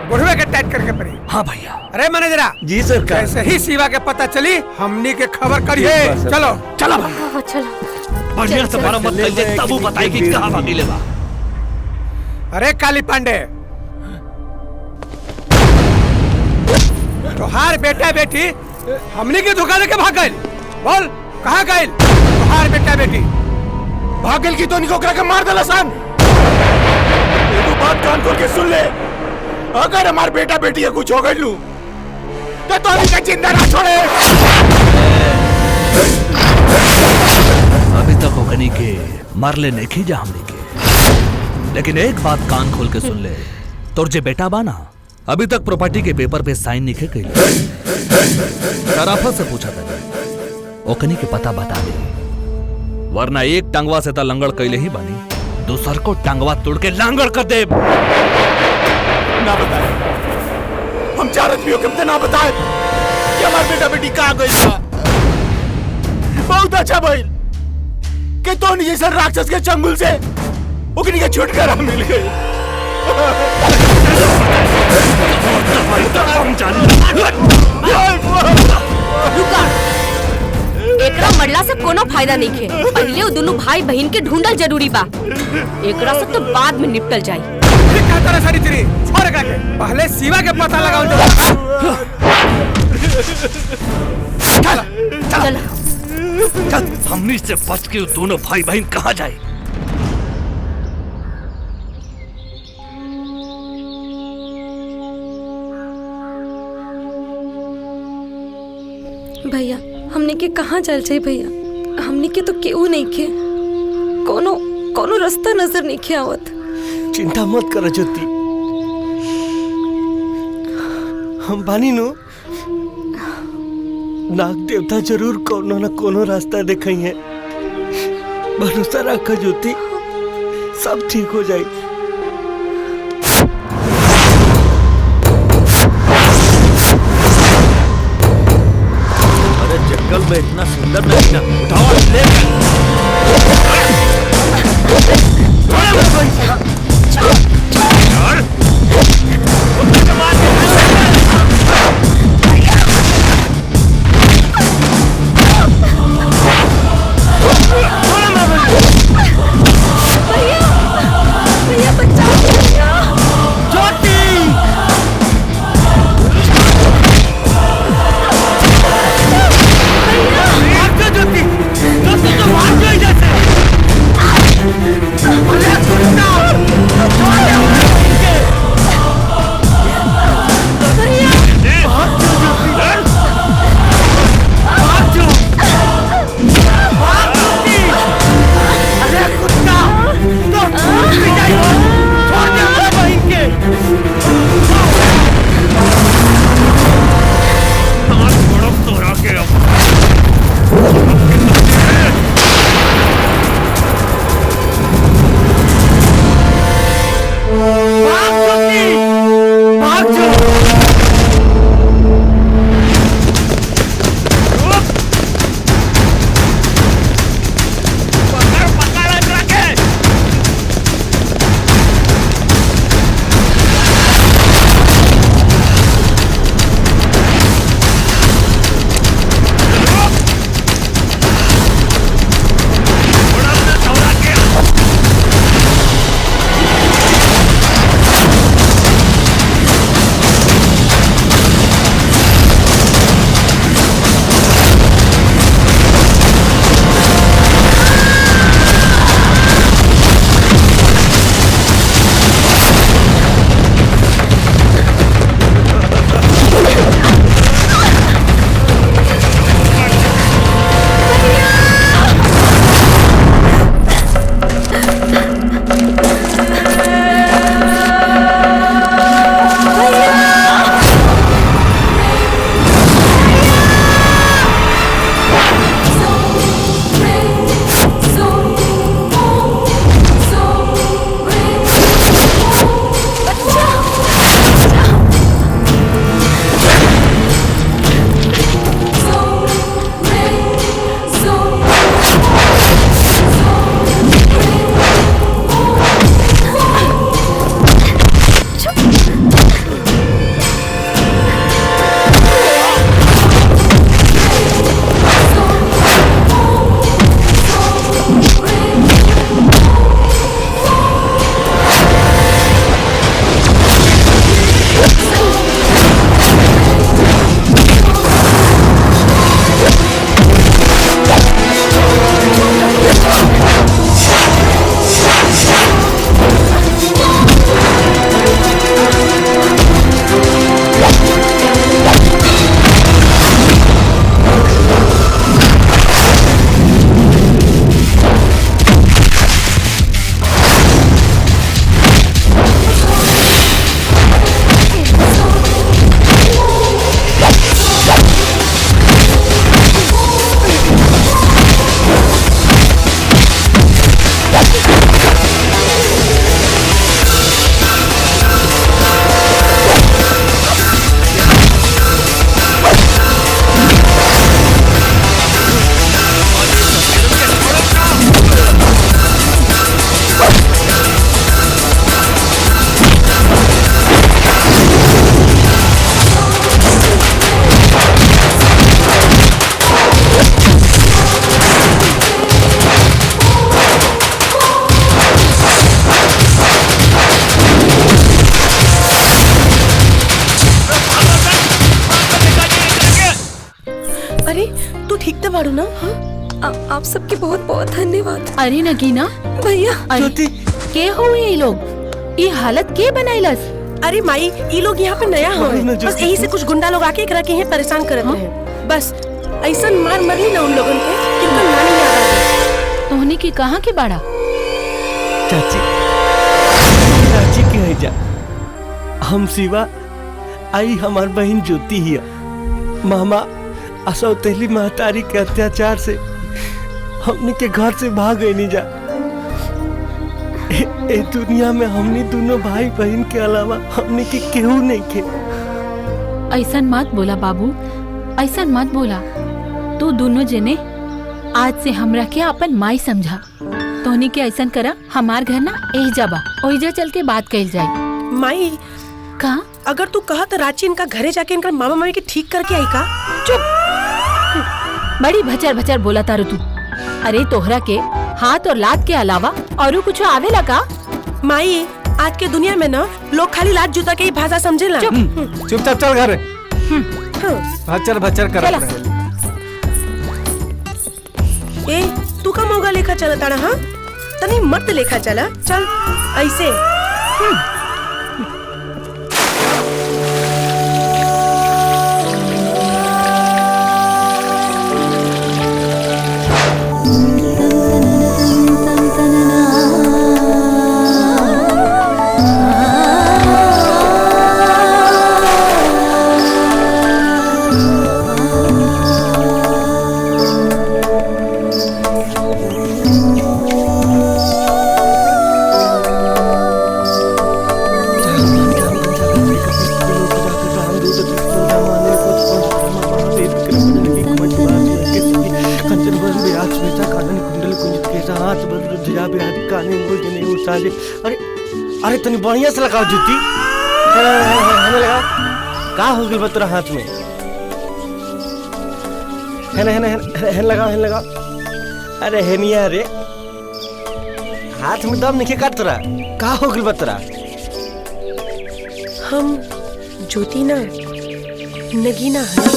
बुढ़वे के टाइट करके पड़ी। हाँ भैया। अरे मैनेजरा जी सरकार। जैसे ही शिवा के पता चली हमनी के खबर करिए। चलो चला भैया। चलो बढ़िया से मारा मत करिए, तब वो बताएगी कहाँ भागीले बा। अरे काली पांडे, तोहार बेटा बेटी हमनी के धोखा देके भाग गइल। बोल कहाँ गइल तोहार बेटा बेटी? भागल की तो निको के मार दला सन। एगो बात कान खोल के सुन ले, अगर हमार बेटा बेटी कुछ हो गई लू तो का जिंदा ना छोड़े। अभी तक ओकनी के मारले नहीं खींचा हमने के, लेकिन एक बात कान खोल के सुन ले, तोर जे बेटा बाना अभी तक प्रॉपर्टी के पेपर पे साइन नहीं कैले। शराफत से पूछा था ओकनी के पता बता दे, वरना एक टांगवा से तो लंगड़ कैले ही बानी, दूसर को टांगवा तोड़ के लांगड़ कर दे। ना बताए, हम चार आदमियों के ना बताए कि हमारे बेटा बेटी कहाँ गई था। बहुत अच्छा भाई कि तो जैसे राक्षस के चंगुल से उकनी के छुटकारा मिल गई। एकरा मरला से कोनो फायदा नहीं है। पहले वो दोनों भाई बहन के ढूंढल जरूरी बा, एकरा से तो बाद में निपटल जाई। क्या तरह सारी तेरी छोड़ के पहले शिवा के पता लगाओ। चल चल, हमनी से बच के दोनों भाई बहन कहाँ जाए। भैया हमने के कहाँ चल जाए भैया, हमने के तो केहू नहीं के, कोनो कोनो रास्ता नजर नहीं के आवत। चिंता मत कर ज्योति, हम बानी नु, नाग देवता जरूर कोनो न कोनो रास्ता दिखाई है। भरोसा रखा ज्योति, सब ठीक हो जाए। अरे जंगल में इतना सुंदर नहीं ना, उठाओ ले। भैया बचाओ भैया। ज्योति आप सबके बहुत बहुत धन्यवाद। अरे नगीना भैया, ज्योति के हुए ये लोग, ये हालत के बनाइलस? अरे माई, ये लोग यहाँ पे नया हो, बस यही से कुछ गुंडा लोग आके एकरा के यहाँ परेशान करत रहे। बस ऐसा मार मरली ना उन लोगन के कि उनका नानी याद आ गई। तोहनी के कहाँ के बाड़ा? चाची, चाची के है जा, हम सिवा आई हमार बहन ज्योति ही मामा असौतेली महतारी के अत्याचार से हमनी के घर से भाग गई नहीं जा। ए दुनिया में हमनी दोनों भाई बहन के अलावा हमनी के केहू नहीं के। ऐसा मत बोला बाबू, ऐसा मत बोला। तू दोनों जने आज से हमरा के अपन माई समझा। तोहनी के ऐसा करा, हमार घर ना एहिजा बा, ओहिजा चल के बात कइल जाए। माई का अगर तू कहा तो रांची इनका घरे जाके इनका मामा मामी के ठीक करके आई का? चुप, बड़ी भचर भचर बोला तारू तू। अरे तोहरा के हाथ और लात के अलावा और कुछ आवेला का? माई, आज के दुनिया में ना लोग खाली लात जूता के ही भाषा समझेला। चुपचाप चल घर। भचर भचर कर ए, तू का मौका लेखा चला ताड़ा? हाँ, तनी मर्द लेखा चला। चल ऐसे। अरे अरे तनी बढ़िया से लगाओ जूती। हमें लगाओ। का हो गइल बा तोरा हाथ में? है लगाओ। अरे हेनिया रे, हाथ में दम नहीं काट तोरा। का हो गइल बा तोरा? हम ज्योति ना नगीना है।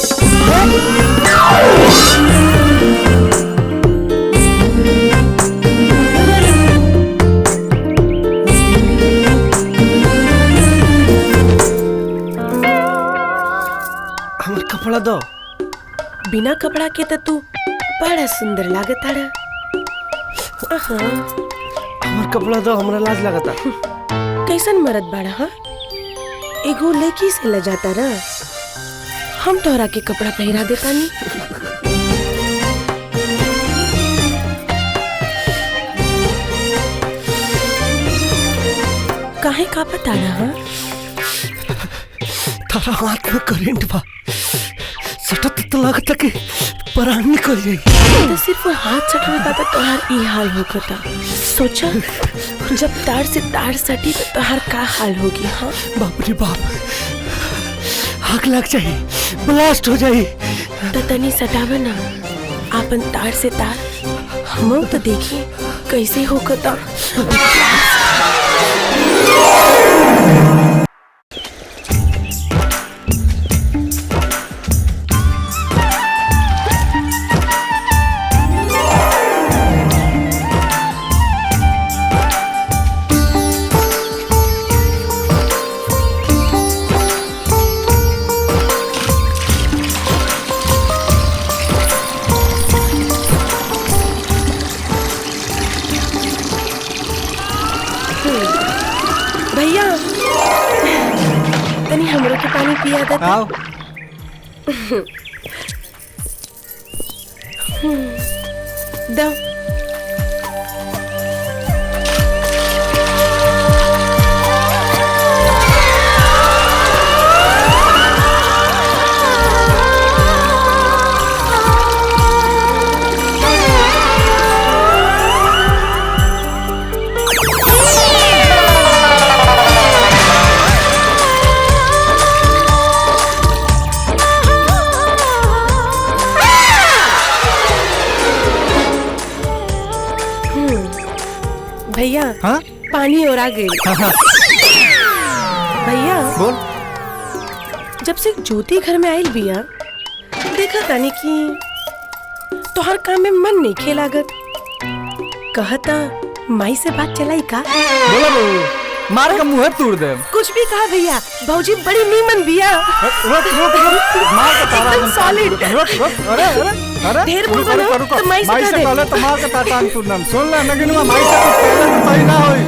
कपड़ा दो। बिना कपड़ा के तो तू बड़ा सुंदर लागत तारा। हमार कपड़ा दो, हमरा लाज लगता। कैसन मरद बाड़ा? हाँ, एगो लड़की से लजाता ना। हम तोहरा के कपड़ा पहरा देता नहीं। काहे का पता ना? हाँ, तारा हाथ में करंट बा, सटत तो लगता कि प्राण निकल जाई। तो सिर्फ हाथ सटने का तो तोहार ई हाल होता। सोचा जब तार से तार सटी तो तोहार का हाल होगी? हाँ, बाप रे बाप, आग लग जाई, ब्लास्ट हो जाई। तो तनी सटावे ना आपन तार से तार। हम तो देखिए कैसे होता। भैया, तनी हमरो के पानी पिया दे। आओ। दो। भैया, हाँ? पानी और आ गई। भैया बोल। जब से ज्योति घर में आयल बिया, देखा तानी कि तोहर काम में मन नहीं खेलागत। कहता माई से बात चलाई का? बोला बहू, मार का मुंह तोड़ दे। कुछ भी कहा भैया, भौजी बड़ी नीमन बिया। रुक रुक रुक, मार का तारा एकदम सॉलिड। रुक रुक, अरे अरे अरे ढेर बोल बनो तो माई से माई कह से दे। पहले तो मार का ताटान तोड़ना। सुन ले नगिनवा, माई से कुछ पहले तो सही ना होई।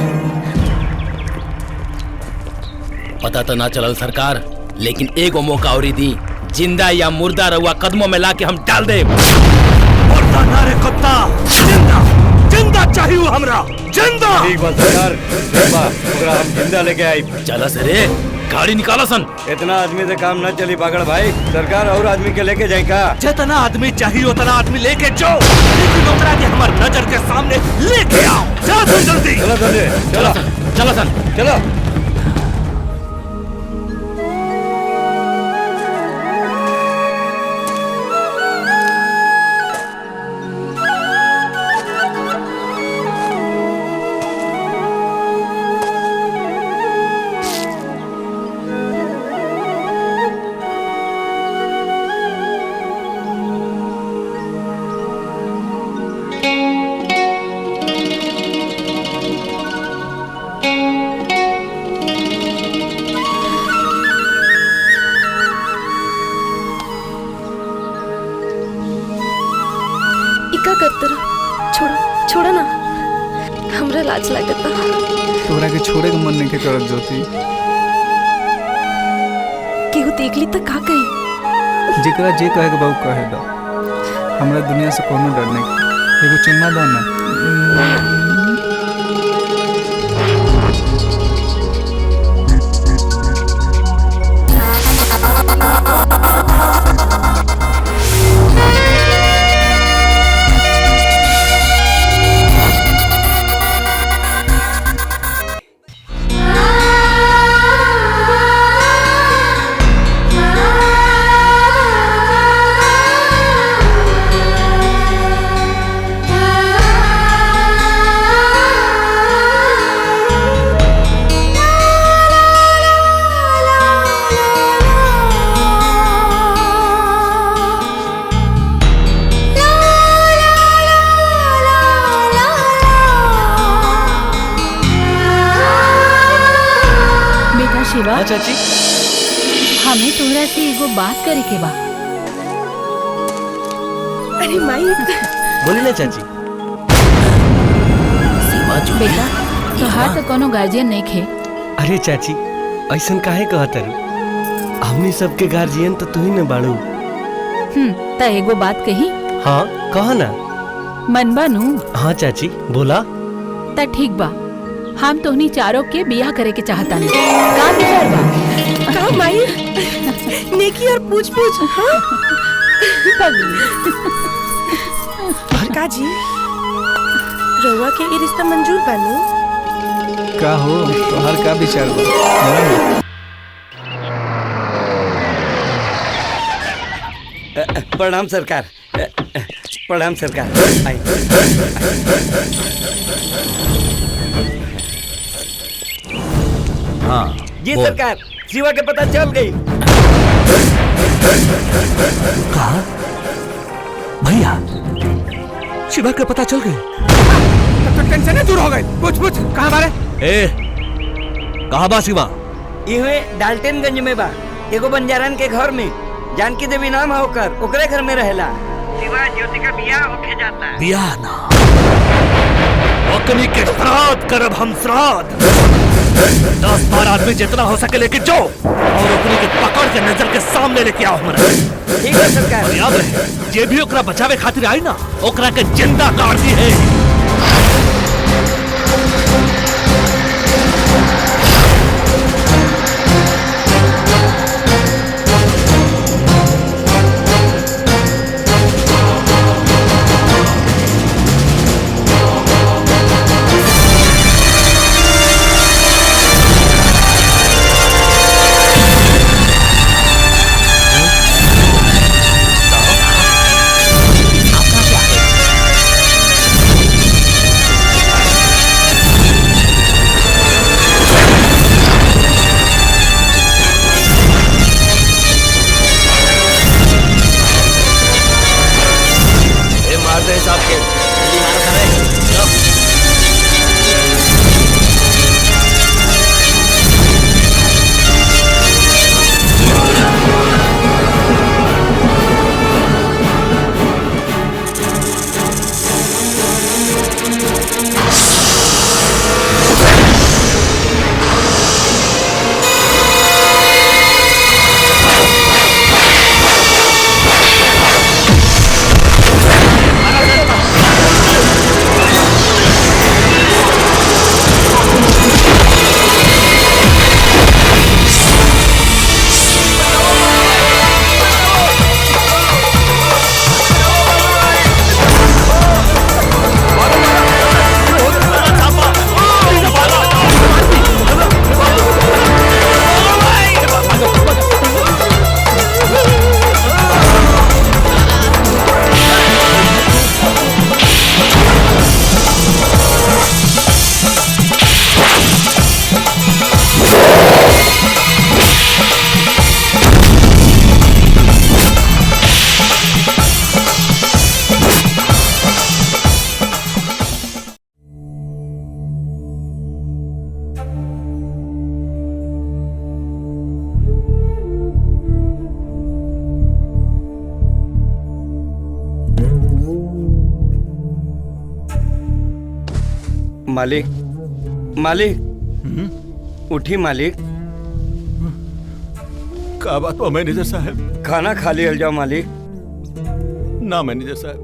पता तो ना चलल सरकार, लेकिन एगो मौका और दी, जिंदा या मुर्दा रहुआ कदमों में लाके हम डाल दे। मुर्दा ना रे कुत्ता, जिंदा जिंदा चाहिए हमरा, जिंदा। ठीक बात सरकार, ओकरा हम जिंदा लेके आई। चला सरे, गाड़ी निकाला सन। इतना आदमी से काम न चली बागड़ भाई, सरकार और आदमी के लेके जाए का? जितना आदमी चाहिए उतना आदमी लेके जाओ, लेकिन ओकरा के हमार नजर के सामने लेके आओ। जा तू जल्दी। चलो संजय, चलो चला सन, चलो। छोड़ा ना, हमरा लाज लागता। तोरा के छोड़े के मन नहीं के करत ज्योति। केहू देख ली तो का कही? जेकरा जे कहे के बाबू कहे दो, हमरा दुनिया से कोनो डर नहीं। एगो चुम्मा दो ना। शिवा, चाची, हमें तोहरा से एगो बात करे के बा। अरे माई, बोली ना चाची। बेटा, तोहार तो कोनो गार्जियन नहीं खे। अरे चाची, ऐसन काहे कहत रू? हमनी सबके गार्जियन तो तू ही न बाड़ू। त एगो बात कही। हाँ, कहा ना। मन बानू? हाँ चाची, बोला। त ठीक बा, हम तोहनी चारों के बियाह करे के चाहता नहीं। का विचार बा? का माई? नेकी और पूछ पूछ। हाँ? का जी, रउआ के ये रिश्ता मंजूर बानू? का हो, तोहर का विचार बा? प्रणाम सरकार, प्रणाम सरकार। हाँ जी सरकार, शिवा के पता चल गई। कहा भैया, शिवा के पता चल गई? तो टेंशन दूर हो गई। पूछ पूछ, कहाँ बारे? ए, कहाँ बा शिवा? इहे डाल्टनगंज में बा, एगो बंजारन के घर में। जानकी देवी नाम है ओकर, ओकरे घर में रहेला। शिवा ज्योति का बियाह होके जाता। बियाह ना, ओकनी के श्राद्ध करब हम, श्राद्ध। 10-12 आदमी जितना हो सके लेके जाओ और ओकनी के पकड़ के नजर के सामने लेके आओ हमरा। ठीक है सरकार। और याद रहे, जे भी ओकरा बचावे खातिर आई ना, ओकरा के जिंदा काट दी है। मालिक मालिक उठी मालिक। का बात हुआ मैनेजर साहब? खाना खा लिया जाओ मालिक। ना मैनेजर साहब,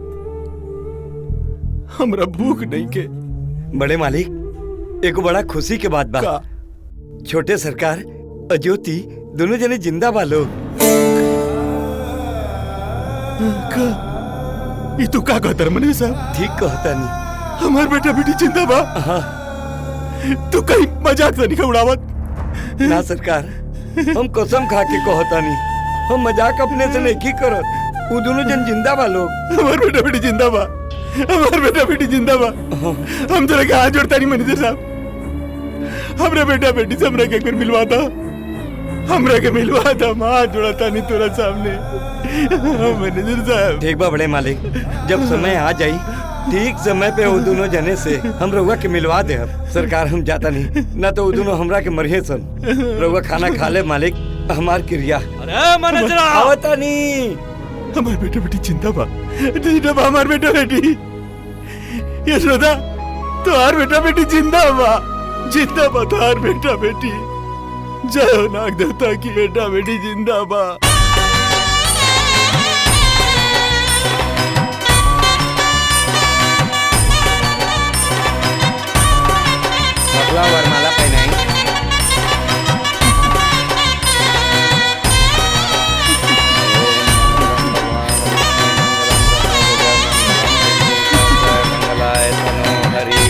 हमरा भूख नहीं के। बड़े मालिक एक बड़ा खुशी के बात बा। छोटे सरकार और ज्योति दोनों जने जिंदा बा लोग। ये तू का कहता मैनेजर साहब? ठीक कहता नहीं। हमार बेटा बेटी जिंदा बा? हाँ। तू कहीं मजाक से नहीं उड़ावत? ना सरकार, हम कसम खा के कहता नहीं, हम मजाक अपने से नहीं करत। वो दोनों जन जिंदा बा लोग। हमार बेटा बेटी जिंदा बा, हमार बेटा बेटी जिंदा बा। हम तेरे के हाथ जोड़ता नहीं मैनेजर साहब। हमरा बेटा बेटी से हमरा के एक बार मिलवा था, हमरा के मिलवा था। मैं हाथ जोड़ता नहीं तेरा सामने मैनेजर साहब। ठीक बा बड़े मालिक, जब समय आ जाई ठीक समय पे वो दोनों जने से हम रउआ के मिलवा दे। सरकार हम जाता नहीं, ना तो वो दोनों हमरा के मरिए सन। रउआ खाना खा ले मालिक, हमार क्रिया। अरे मैनेजर आवता नहीं। हमार बेटा बेटी जिंदा बा, जिंदा बा हमार बेटा बेटी। यशोदा तुम्हार बेटा बेटी जिंदा बा, जिंदा बा तुम्हार बेटा बेटी। जय हो नाग देवता की बेटा बेटी जिंदा बा। वरमाला पहनाई। मंगलाय तनो हरि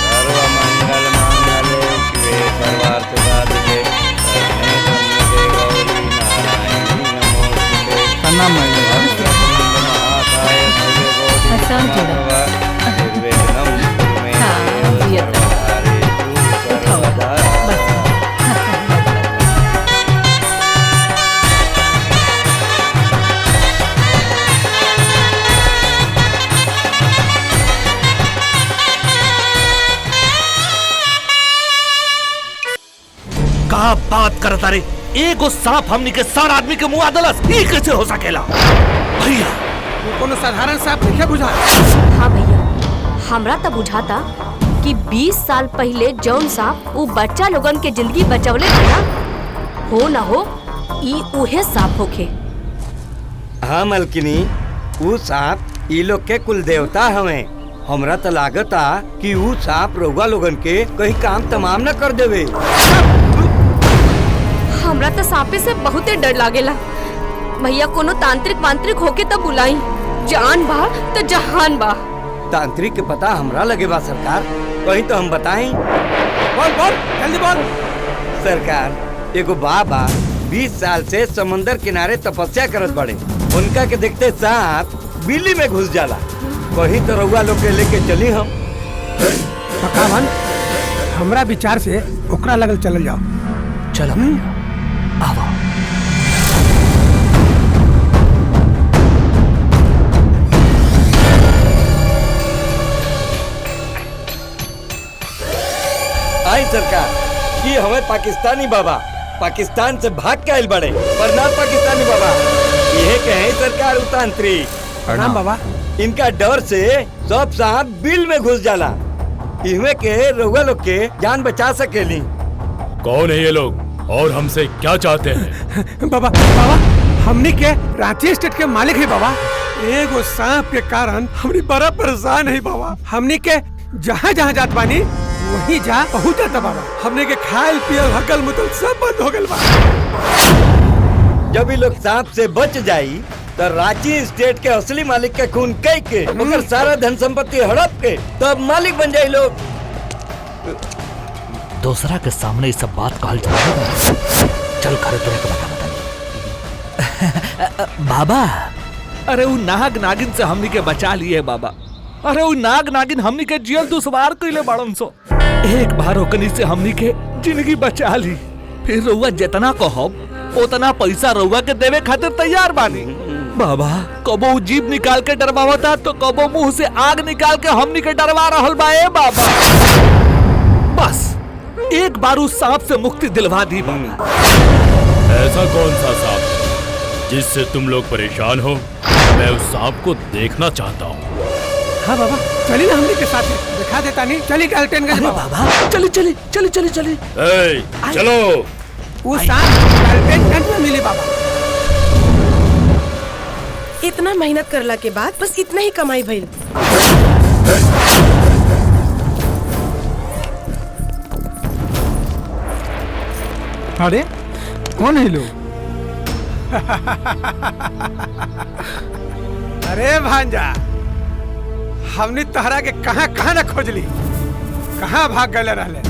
सर्व मंगल मांगल्ये शिवे सर्वार्थ साधिके शरण्ये त्र्यंबके गौरी नारायणी नमोस्तुते। प्रणाम महाकाय निर्विघ्नं का बात करता रे? एगो सांप हमनी के सारा आदमी के मुंह आदलस, ई कैसे हो सकेला? भैया कोनो साधारण सांप नहीं बुझा। हाँ भैया, हमरा तो बुझाता कि 20 साल पहले जौन सांप वो बच्चा लोगन के जिंदगी बचवले था, हो ना हो ई उहे सांप होखे। हाँ मलकिनी, वो सांप ई लोग के कुल देवता हमें। हमरा तो लागता कि वो सांप रउआ लोगन के कहीं काम तमाम न कर देवे। हमरा तो सांपे से बहुते डर लागेला। भैया कोनो तांत्रिक मांत्रिक होके तब बुलाई, जान बा तो जहान बा। तांत्रिक के पता हमरा लगे बा सरकार, कहीं तो हम बताएं। बोल बोल जल्दी बोल। सरकार एगो बाबा 20 साल से समंदर किनारे तपस्या करत बड़े। उनका के देखते सांप बिल्ली में घुस जाला। कहीं तो रउआ लोग के लेके चली हम। पकावन हमरा विचार से ओकरा लगल चल जाओ। चलो आवा। आई सरकार, ये हमें पाकिस्तानी बाबा पाकिस्तान से भाग के आयल बड़े। प्रणाम पाकिस्तानी बाबा। ये कहे सरकार उतांत्रिक। प्रणाम बाबा। इनका डर से सब सांप बिल में घुस जाला। इनमें के रउआ लोग के जान बचा सकेली। कौन है ये लोग और हमसे क्या चाहते हैं? बाबा हमनी के रांची स्टेट के मालिक है बाबा। एगो सांप के कारण हमनी बड़ा परेशान है बाबा। हमनी के जहाँ जहाँ जात बानी वहीं जा पहुँच जाता बाबा। हमने के खायल पियल हकल मुतल सब बंद हो गल बा। जब ये लोग सांप से बच जाई तो रांची स्टेट के असली मालिक के खून कई के मगर सारा धन संपत्ति हड़प के तब मालिक बन जाये लोग। दूसरा के सामने ये सब बात कहल जाए। चल घरे तोरे के बता बाबा। अरे वो नाग नागिन से हमनी के बचा लिए बाबा। अरे वो नाग नागिन हमनी के जियल दुश्वार कइले बाड़न सो। एक बार ओकनी से हमनी के जिंदगी बचा ली। फिर रउआ जितना कहब उतना पैसा रउआ के देवे खातिर तैयार बानी। बाबा कबो जीभ निकाल के डरवावता तो कबो मुंह से आग निकाल के हमनी के डरवा रहल बा। ए बाबा बस एक बार उस सांप से मुक्ति दिलवा दी बाबा। ऐसा कौन सा सांप है जिससे तुम लोग परेशान हो? मैं उस सांप को देखना चाहता हूँ। हाँ बाबा चली ना हमने के साथ दिखा देता नहीं चली डाल्टनगंज बाबा चली चली चली चली चली चलो वो सांप डाल्टनगंज में मिली बाबा। इतना मेहनत करला के बाद बस इतना ही कमाई भइल। अरे कौन है लोग? अरे भांजा हमने तहरा के कहाँ कहाँ न खोजली, कहाँ भाग गए रहले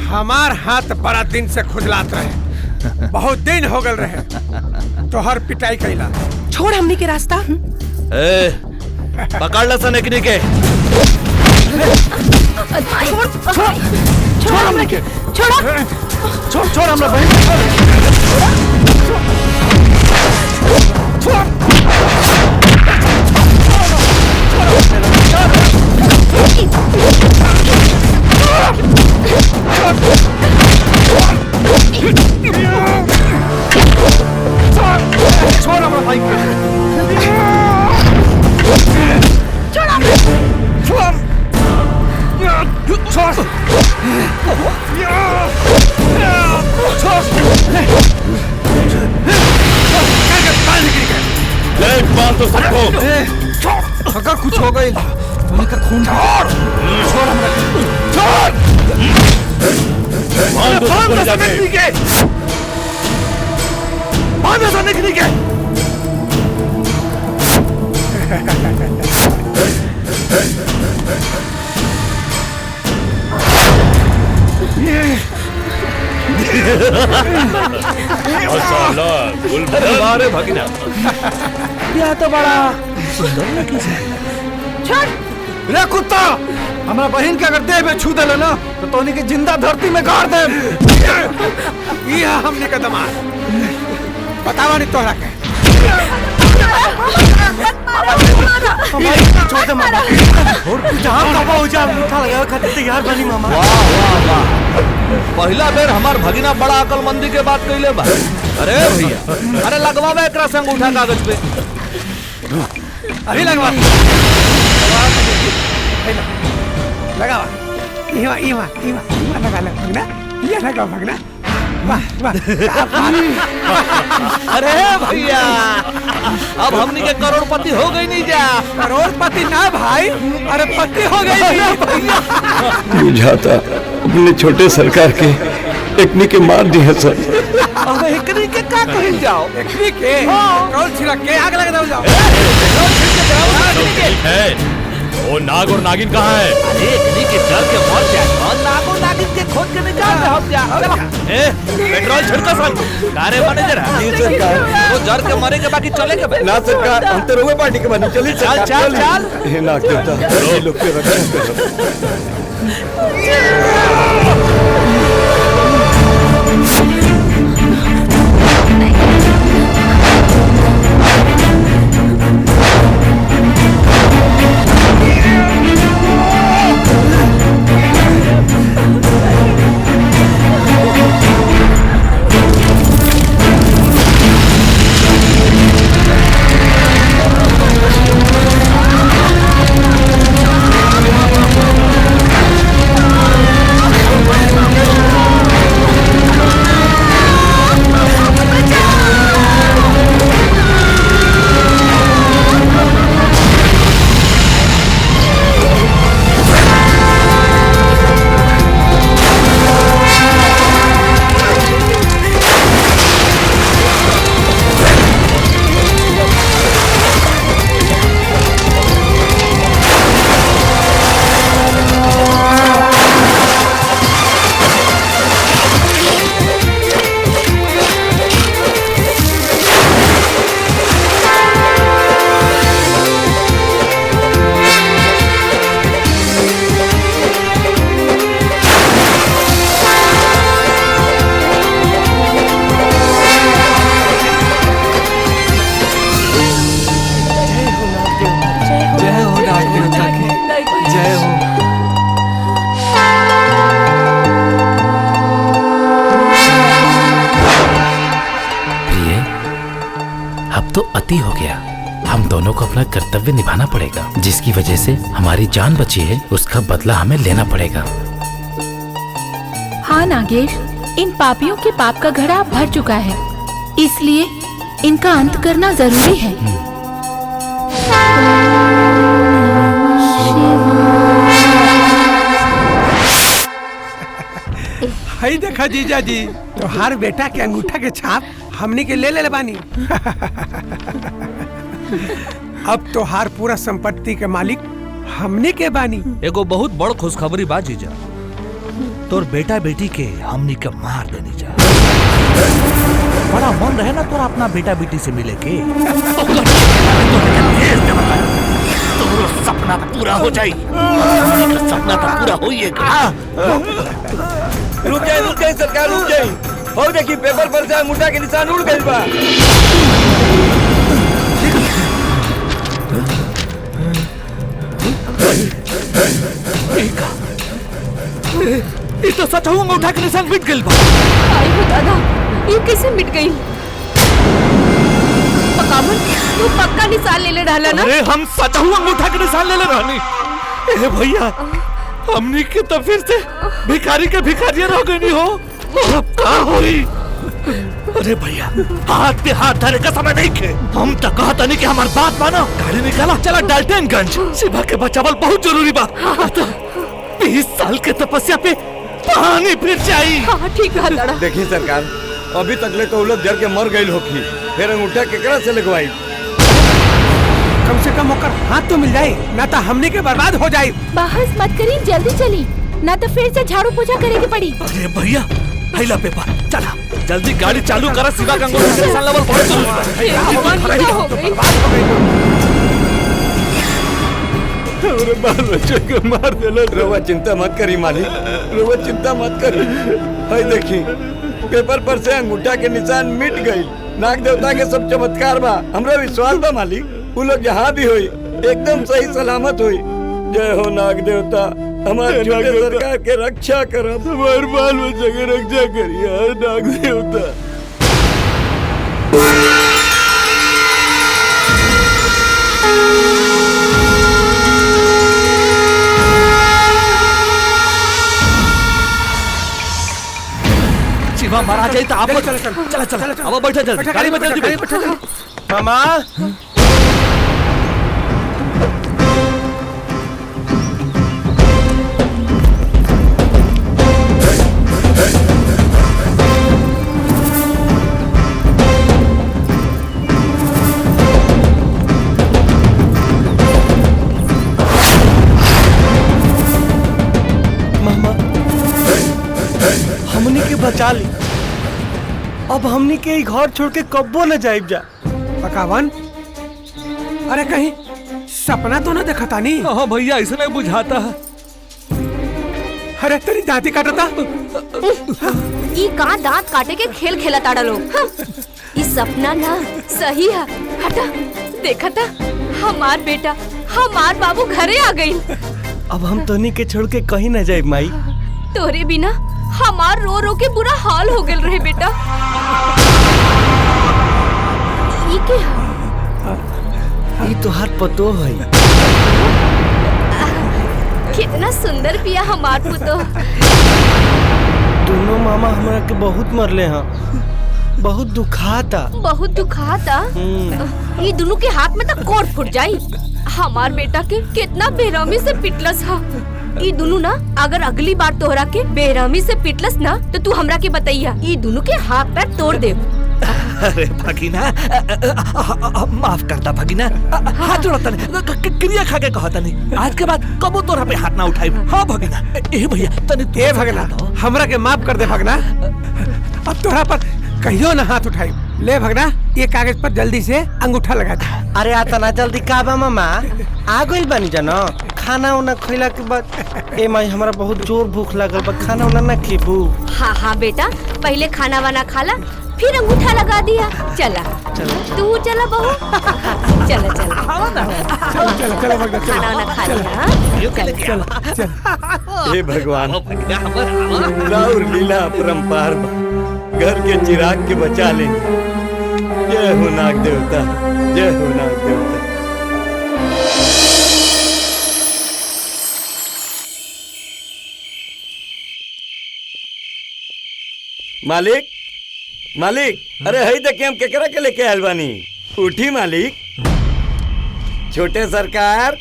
हमार हाथ बड़ा दिन से खुजलात रहे, बहुत दिन हो गल रहे तो हर पिटाई कैला। छोड़ हमनी के रास्ता। पकड़ ला सन एकनी के। छोड़ हमनी के। छोड़ हमरा बहन। छोड़ हमरा भाई बांध दो सबको। अगर कुछ हो गई तो उनका खून छोड़ बांध दो सबको ले जाके। बांध दो निकली के। अरे भगना यह तो बड़ा सुंदर लड़की है। रे कुत्ता, हमारा बहन के अगर देह में छू देले ना तो तोनी के जिंदा धरती में गाड़ दे। ये हमने का दमाद बतावा नहीं तोहरा के। छोड़ दे मामा। और जहाँ पापा हो जा उठा लगा खाते तैयार बनी मामा। वाह वाह वाह, पहला बेर हमार भगिना बड़ा अकलमंदी के बात कइले बा। अरे भैया अरे लगवावे एकरा संग उठा कागज पे। अभी लगवा लगावा। इवा इवा इवा इवा लगा ले भगना, ये लगा भगना। वाह वाह। अरे भैया अब हमनी के करोड़पति हो गई नहीं जा। करोड़पति ना भाई, अरे पति हो गई भैया। बुझाता अपने छोटे सरकार के एकनी के मार दिया सर। अब एकनी के का कहिल जाओ? एकनी के कौन छिड़क के आग लगा दो जाओ। वो नाग और नागिन कहाँ है? अरे एकनी के जल के मर जाए और नाग और नागिन के खोज के निकाल दे हम जा। पेट्रोल छिड़को सन। कारे मैनेजर वो जर के मरे के बाकी चले के ना सरकार हम तो रोवे पार्टी के बनी चली। चल चल चल। हे नाग देवता ये लोग के रक्षा करो। तो अति हो गया। हम दोनों को अपना कर्तव्य निभाना पड़ेगा। जिसकी वजह से हमारी जान बची है, उसका बदला हमें लेना पड़ेगा। हाँ नागेश, इन पापियों के पाप का घड़ा भर चुका है, इसलिए इनका अंत करना जरूरी है। हई देखा जीजा जी, तो हर बेटा के अंगूठा के छाप हमनी के ले बानी। अब तो हर पूरा संपत्ति के मालिक हमनी के बानी। एगो बहुत बड़ खुशखबरी बा जीजा, तोर बेटा बेटी के हमनी के मार देनी जा। बड़ा मन रहे ना तोरा अपना बेटा बेटी से मिले के। तोरो सपना पूरा हो जाई। सपना तो पूरा होइएगा। रुक जाए सरकार, रुक जाए। हो देखी पेपर पर से अंगूठा के निशान उड़ गइल बा। ये तो सच हूँ, अंगूठा के निशान मिट गइल बा। आई हो दादा, ये कैसे मिट गई? पकावन, तू पक्का निशान ले ले रहला ना? अरे हम सच हूँ अंगूठा के निशान ले ले रहनी। ए भैया, हमनी के तो फिर से भिखारी के भिखारिया रह गई हो। अब का होई? अरे भैया, हाथ पे हाथ धरे का समय नहीं खे। हम तो कहता नहीं कि हमार बात मानो। गाड़ी निकाला, चला डाल्टनगंज। शिवा के बचावल बहुत जरूरी बा। 20 साल के तपस्या पे पानी फिर जाई। हाँ ठीक है दादा। देखिए सरकार, अभी तक ले तो वो लोग जर के मर गई होखी, फिर अंगूठा केकरा से लगवाई? कम से कम होकर हाथ तो मिल जाए, ना तो हमने के बर्बाद हो जाए। बहस मत करी, जल्दी चली, ना तो फिर से झाड़ू पोछा करेगी पड़ी। अरे भैया, हैला पेपर, चला जल्दी गाड़ी चालू करा। शिवा का अंगूठा के निशान लेवल बहुत जरूरी है। बाल बच्चों को मार देला। रउआ चिंता मत करी मालिक, रउआ चिंता मत करी। हाय देखी, पेपर पर से अंगूठा के निशान मिट गई। नाग देवता के सब चमत्कार बा, हमरा विश्वास बा मालिक। वो लोग जहाँ भी हुई एकदम सही सलामत हुई। जय हो नाग देवता, हमारे छोटे सरकार के रक्षा करब। हमारे बाल बच्चा के रक्षा करिए नाग देवता। शिवा मारा जाए तो आप चला चला अब बैठा जल्दी गाड़ी में जल्दी। मामा हमनी के बचा ली। अब हमनी के ही घर छोड़ के कब्बो न जाइब जा। पकावन, अरे कहीं सपना तो ना देखा तानी? हाँ भैया, ऐसा नहीं बुझाता। अरे तेरी दांती काटता। ये कहाँ दांत काटे के खेल खेला ताड़ा लोग। ये सपना ना सही है। हटा, देखा था हमार बेटा, हमार बाबू घरे आ गई। अब हम तोनी के छोड़ के कहीं न जाइब माई। तोरे बिना हमार रो रो के बुरा हाल हो गए रहे बेटा। ये क्या? ये तो हाथ पतो है। कितना सुंदर पिया हमार पुतो। दोनों मामा हमरा के बहुत मरले हैं, बहुत दुखाता। बहुत दुखाता? ये दोनों के हाथ में तो कोट फुट जाई। हमार बेटा के कितना बेरहमी से पिटलस हा। ये दोनों ना अगर अगली बार तोहरा के बेरहमी से पिटलस ना तो तू हमरा के बताइया, ये दोनों के हाथ पैर तोड़ दे। अरे भगीना, माफ करता भगीना, हाथ जोड़ता नहीं, क्रिया खा के कहता नहीं। आज के बाद कबो तोरा पे हाथ ना उठाई। हाँ भगीना। ए भैया तने ए भगना, हमरा के माफ कर दे भगना। अब तोरा पर कहियो ना हाथ उठाई। ले भगना, ये कागज पर जल्दी से अंगूठा लगा दे। अरे आता ना जल्दी काबा मामा, आ गइल बानी जानो। खाना उना खइला के बाद ए माई हमरा बहुत जोर भूख लागल बा, खाना उना ना खीबू। हाँ हाँ बेटा, पहले खाना वाना खाला फिर अंगूठा लगा दिया। चला तू चला बहू। चला चला चला भगना, खाना वाना खा लिया। हे भगवान, राउर लीला अपरंपार बा। घर के चिराग के बचा ले। जय हो नाग देवता, जय हो नाग देवता। मालिक मालिक, अरे हई देखे हम केकरा के लेके आयल बानी। उठी मालिक। छोटे सरकार।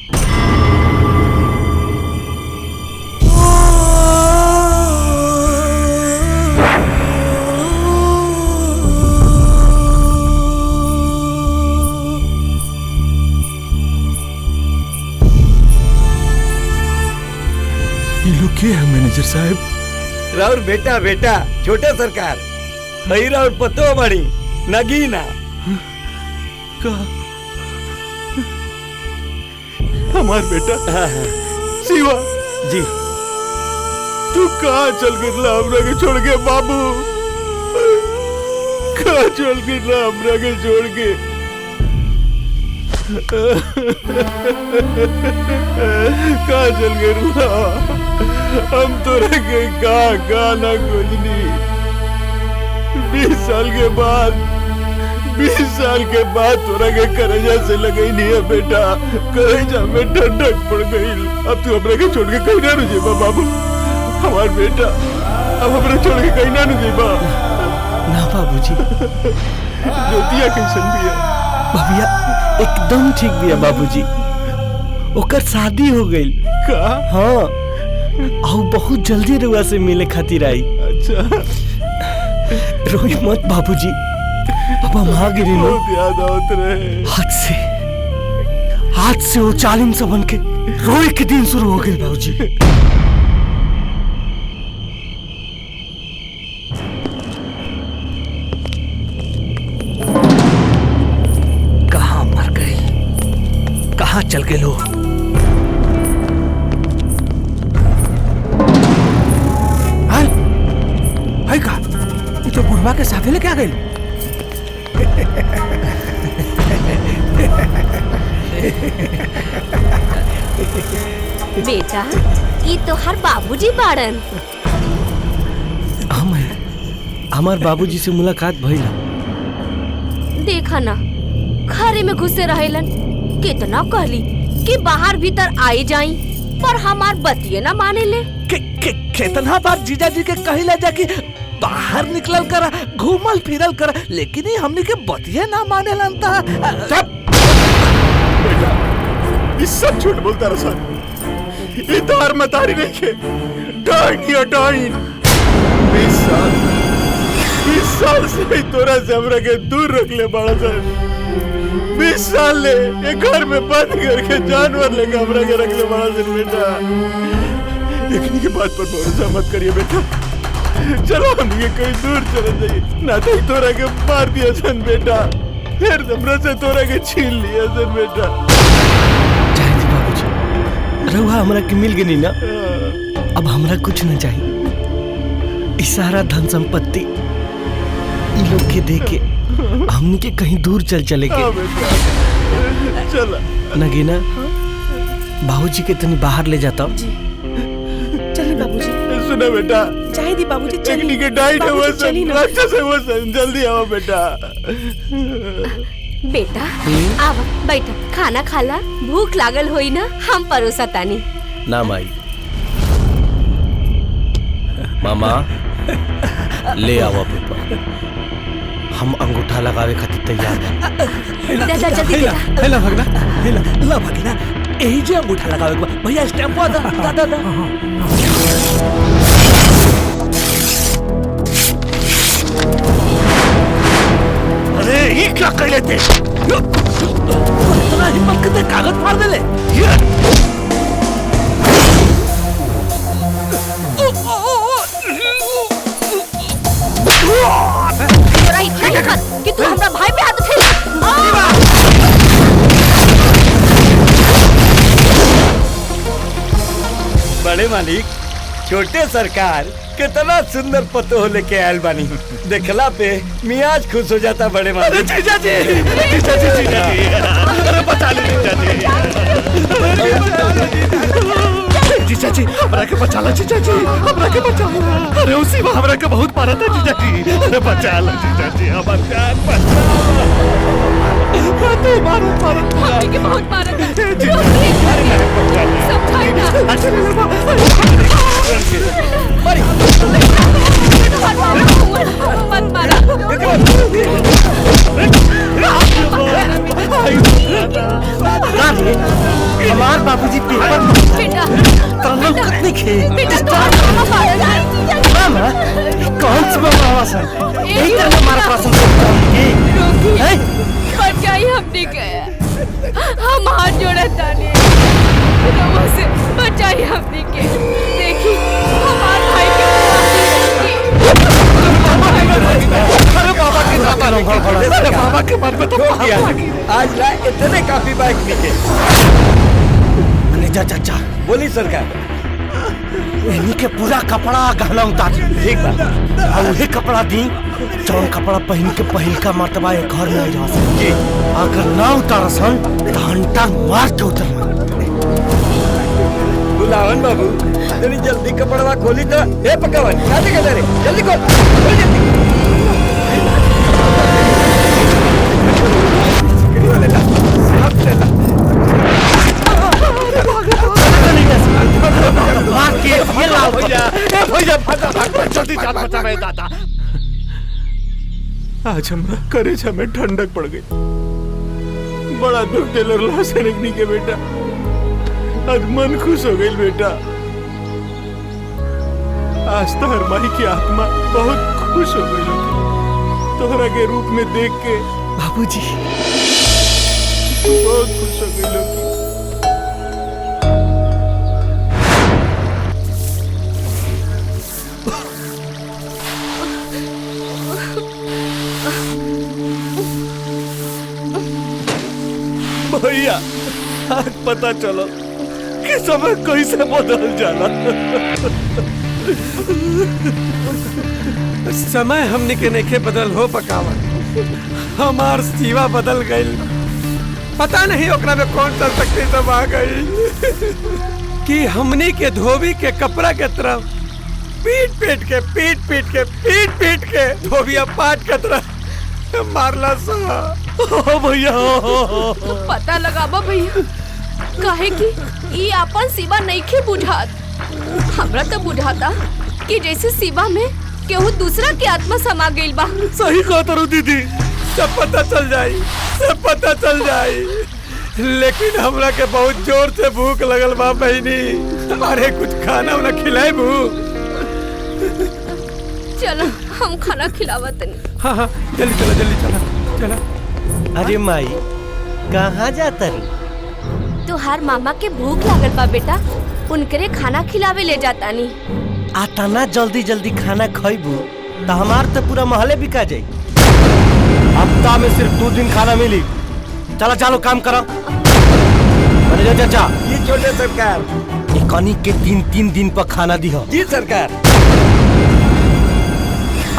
ये लोग क्या है मैनेजर साहब? राउर बेटा बेटा छोटे सरकार। हई राउर पतो बड़ी नगीना। का हमार बेटा शिवा जी। तू कहाँ चल गिरला हमरा के छोड़ के बाबू? कहाँ चल गिरला हमरा के छोड़ के? कहाँ चल गिरला? हम तो रखे गाना खोजनी। 20 साल के बाद तोरा के करजा से लगई नहीं है बेटा। करजा में ठंडक पड़ गई। अब तू हमरा के छोड़ के कहीं ना जेबा बाबू। हमार बेटा अब हमरा छोड़ के कहीं ना जेबा। ना बाबूजी। ज्योतिया कैसन बिया? भैया एकदम ठीक बिया बाबूजी। ओकर शादी हो गई। का? हाँ, और बहुत जल्दी रुआ से मिले खातिर आई। अच्छा, रोई मत बाबूजी। अब हम आ गिरी नो। बहुत याद आवत रहे। आज से वो चालिम से बन के रोए के दिन शुरू हो गए बाबूजी। कहाँ मर गए, कहाँ चल गए लोग? है का? ये तो बुढ़वा के साथे लेके आ गई। बेटा ये तो हर बाबूजी बाड़न। हमार बाबूजी से मुलाकात भइला। देखा ना घरे में घुसे रहेलन। कितना कहली कि बाहर भीतर आई जाई, पर हमार बतिये ना माने ले। कितना बार जीजा जी के कहिला जा कि बाहर निकलल करा, घूमल फिरल करा, लेकिन ये हमने के बतिये ना माने लनता। बेटा ये सब झूठ बोलता रहा। ये तार मतारी नहीं है। डाइन 20 साल से ही तोरा से हमरा के दूर रख ले बड़ा सन। 20 साल ले ये घर में बंद करके जानवर लेके हमरा के रख ले बड़ा सन। बेटा देखने की बात पर भरोसा मत करिए बेटा। चलो हम ये कहीं दूर चले जाइए, ना तो तोरा के मार दिया सन बेटा। फिर हमरा से तोरा के छीन लिया सन बेटा। रहुआ हमरा के मिल गई ना। अब हमरा कुछ न चाहिए। सारा धन संपत्ति इन लोग के दे के हमने के कहीं दूर चले के। चला नगीना, बाबूजी के तनी बाहर ले जाता हूँ। चलिए बाबूजी। सुना बेटा, चाहे दी बाबूजी। टेक्निक के डाइट है वो सन, राक्षस है वो सन। जल्दी आओ बेटा। बेटा आव बैठा, खाना खाला। भूख लागल होई ना, हम परोसा तानी। ना माई। मामा ले आओ पेपर। हम अंगूठा लगावे खातिर तैयार हैं। दादा जल्दी दे। हेला भगना, ला भगना, यही जे अंगूठा लगावे के बा। भैया स्टैम्प दा। अरे ये क्या कर लेते? इतना हिम्मत करते कागज फाड़ दे ले। कि तू हमरा भाई पे हाथ उठे। बड़े मालिक, छोटे सरकार कितना सुंदर पतो लेके आयल बानी। देखला पे मियाज खुश हो जाता बड़े मालिक। जीजा जी, अरे बचा ले जीजा जी, हमरा के बचा ला जीजा जी, हमरा के बचा ला। अरे उसी में हमरा के बहुत मारा था जीजा जी। अरे बचा ला जीजा जी, हमार जान बचा। तो मारा के बहुत मारा था। अच्छा नहीं खे बेटा तुम्हारा मामा पागल है। मामा कौन सा मामा सर यही तरह हमारा प्रश्न रोकिए बचाई हमने गया हम हाथ जोड़ा ताने लोगों से बचाई हमने के देखी हमारे भाई के बाबा के मन में तो आज ला इतने काफी बाइक नीचे जा चाचा बोली सरकार इन्हीं के पूरा कपड़ा गहना उतार ठीक बा और वही कपड़ा दी जौन कपड़ा पहन के पहिल का मर्तबा एक घर में जा सके अगर ना उतार सन तो घंटा मार के उतर बुलावन बाबू तनी जल्दी कपड़वा खोली तो ए पकावन काटे के रे जल्दी खोल जल्दी मार के ये लाओ भैया फटाफट जल्दी जान बचा रहे दादा। आज हमरा करेजा में ठंडक पड़ गई। बड़ा दुख दिल रहा सैनिक के बेटा। आज मन खुश हो गई बेटा। आज तो हर माई की आत्मा बहुत खुश हो गई तोहरा के रूप में देख के। बाबूजी बहुत खुश हो गई लोग। भैया आज पता चलो कि समय कैसे बदल जाला। समय हमने के नेके बदल हो पकावन हमार सीवा बदल गई। पता नहीं ओकरा में कौन सा शक्ति सब आ गई कि हमने के धोबी के कपड़ा के तरफ पीट पीट के धोबिया पाट के तरफ मारला सा। भैया पता लगाबा भैया काहे कि ई अपन शिवा नहीं खे बुझात। हमरा तो बुझाता कि जैसे शिवा में केहू दूसरा के आत्मा समा गइल बा। सही कहत रू दीदी। सब पता चल जाई लेकिन हमरा के बहुत जोर से भूख लगल बा बहनी। अरे कुछ खाना उना खिलाए भू। चलो हम खाना खिलावत तनी। हाँ जल्दी चला। अरे माई कहाँ जाता रे? तुहार मामा के भूख लागल बा बेटा उनकरे खाना खिलावे ले जाता नी। आता ना जल्दी खाना खइबू तो हमार तो पूरा महले बिका जाई। हफ्ता में सिर्फ 2 दिन खाना मिली। चलो काम करो। चाचा ये छोटे सरकार कनी के 3 दिन पर खाना दिहो। जी सरकार।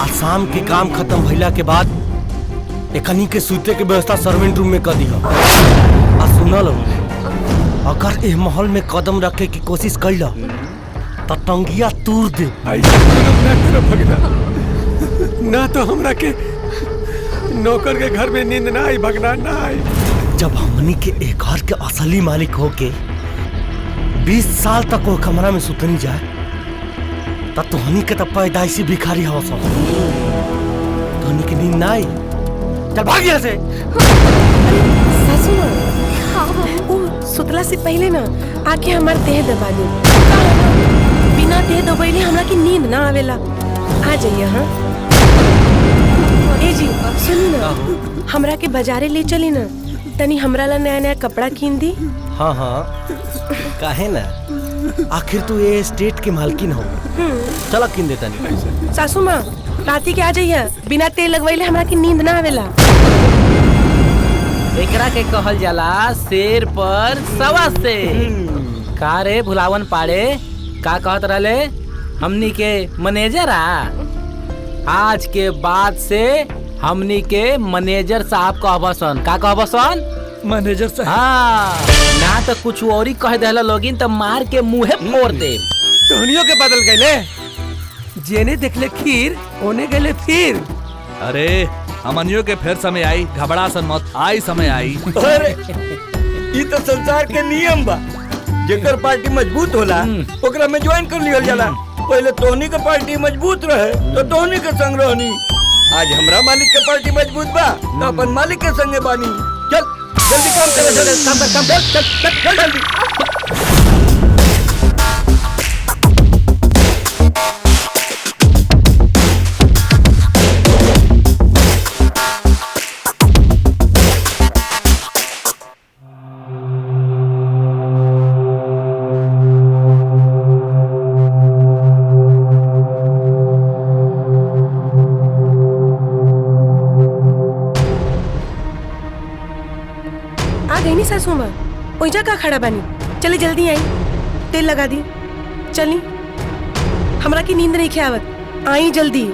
आज शाम के काम खत्म भइला के बाद एकनी के सूते के व्यवस्था सर्वेंट रूम में कर दिहो। आ सुनल अगर इस महल में कदम रखे की कोशिश कैला तो टंगिया तूर दे। ना तो हमरा के नौकर के घर में नींद ना आई भगना ना आई। जब हमनी के एक घर के असली मालिक हो के 20 साल तक वो कमरा में सुतनी जाए तब तोहनी के तब पैदाइशी भिखारी हवस तोहनी के नींद ना आई। चल भाग यहाँ से। सासू वो सुतला से पहले ना आके हमार देह दबा दो। बिना देह दबाइले हमरा की नींद ना आवेला। आ जाइए। हाँ ए जी सुनी ना हमरा के बाजारे ले चली ना तनी हमरा ला नया कपड़ा कीन दी। हाँ काहे ना आखिर तू ये स्टेट के मालकिन हो। चला कीन देता नहीं। सासू माँ राती के आ जाइए। बिना तेल लगवाइले हमरा की नींद ना आवेला। एकरा के कहल जाला शेर पर सवा शेर। का रे भुलावन पाड़े का कहत रहले हमनी के मैनेजर आज के बाद से हमनी के मैनेजर साहब कहबसन। का कहबसन? मैनेजर साहब। हाँ ना तो कुछ और ही कह देला लोगिन तो मार के मुंहे फोड़ दे। टहनियों के बदल गए जेने देखले खीर ओने गले फिर। अरे हमनियों के फिर समय आई घबरा सन मत आई समय आई। अरे ये तो संसार के नियम बा। जेकर पार्टी मजबूत होला ओकरा में ज्वाइन कर लियल जाला। पहले तोहनी के पार्टी मजबूत रहे तो तोहनी के संग रहनी। आज हमरा मालिक के पार्टी मजबूत बा तो अपन मालिक के संगे बानी। चल जल्दी काम कर। काम कर। सुनी सासू माँ, ओइजा का खड़ा बानी? चली जल्दी आई, तेल लगा दी। चली, हमरा की नींद नहीं ख्यावत, आई जल्दी।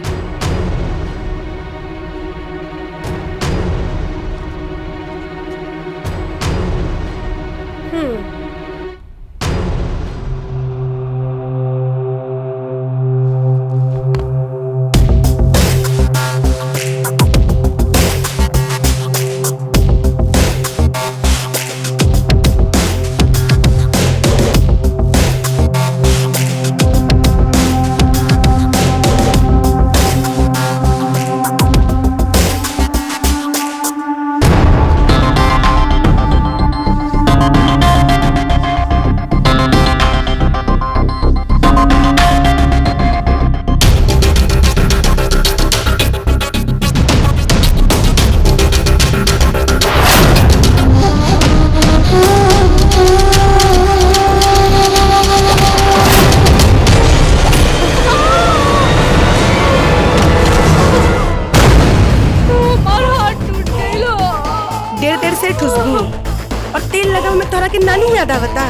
याद आवता।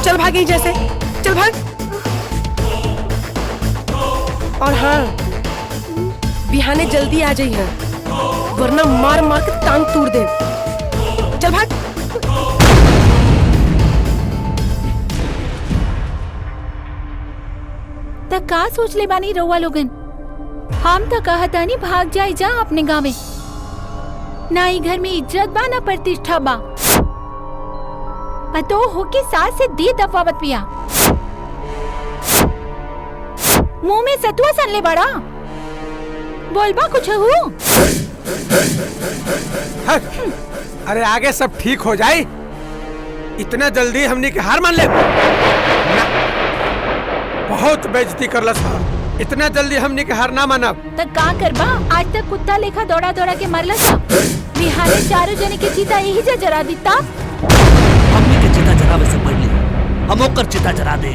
चल भागी जैसे, चल भाग। और हाँ, बिहाने जल्दी आ जाइए, वरना मार मार के टांग तोड़ दे। चल भाग। त का सोच ले बानी रउआ लोगन? हम तो कहता नहीं भाग जाए जा अपने गाँव। ना ही घर में इज्जत बा ना प्रतिष्ठा बा। पतो हो के सास से दी दफावत पिया। मुंह में सतुआ सन ले बड़ा। बोलबा कुछ हो? अरे आगे सब ठीक हो जाए, इतना जल्दी हमने के हार मान ले? बहुत बेइज्जती करला था, इतना जल्दी हमने के हार ना मानब। त का करबा? आज तक कुत्ता लेखा दौड़ा दौड़ा के मरला था। बिहारे चारों जने के चिता यही जा जरा दीता। हमने के चिता जरावे से पहले हम ओकर चिता जरा दे।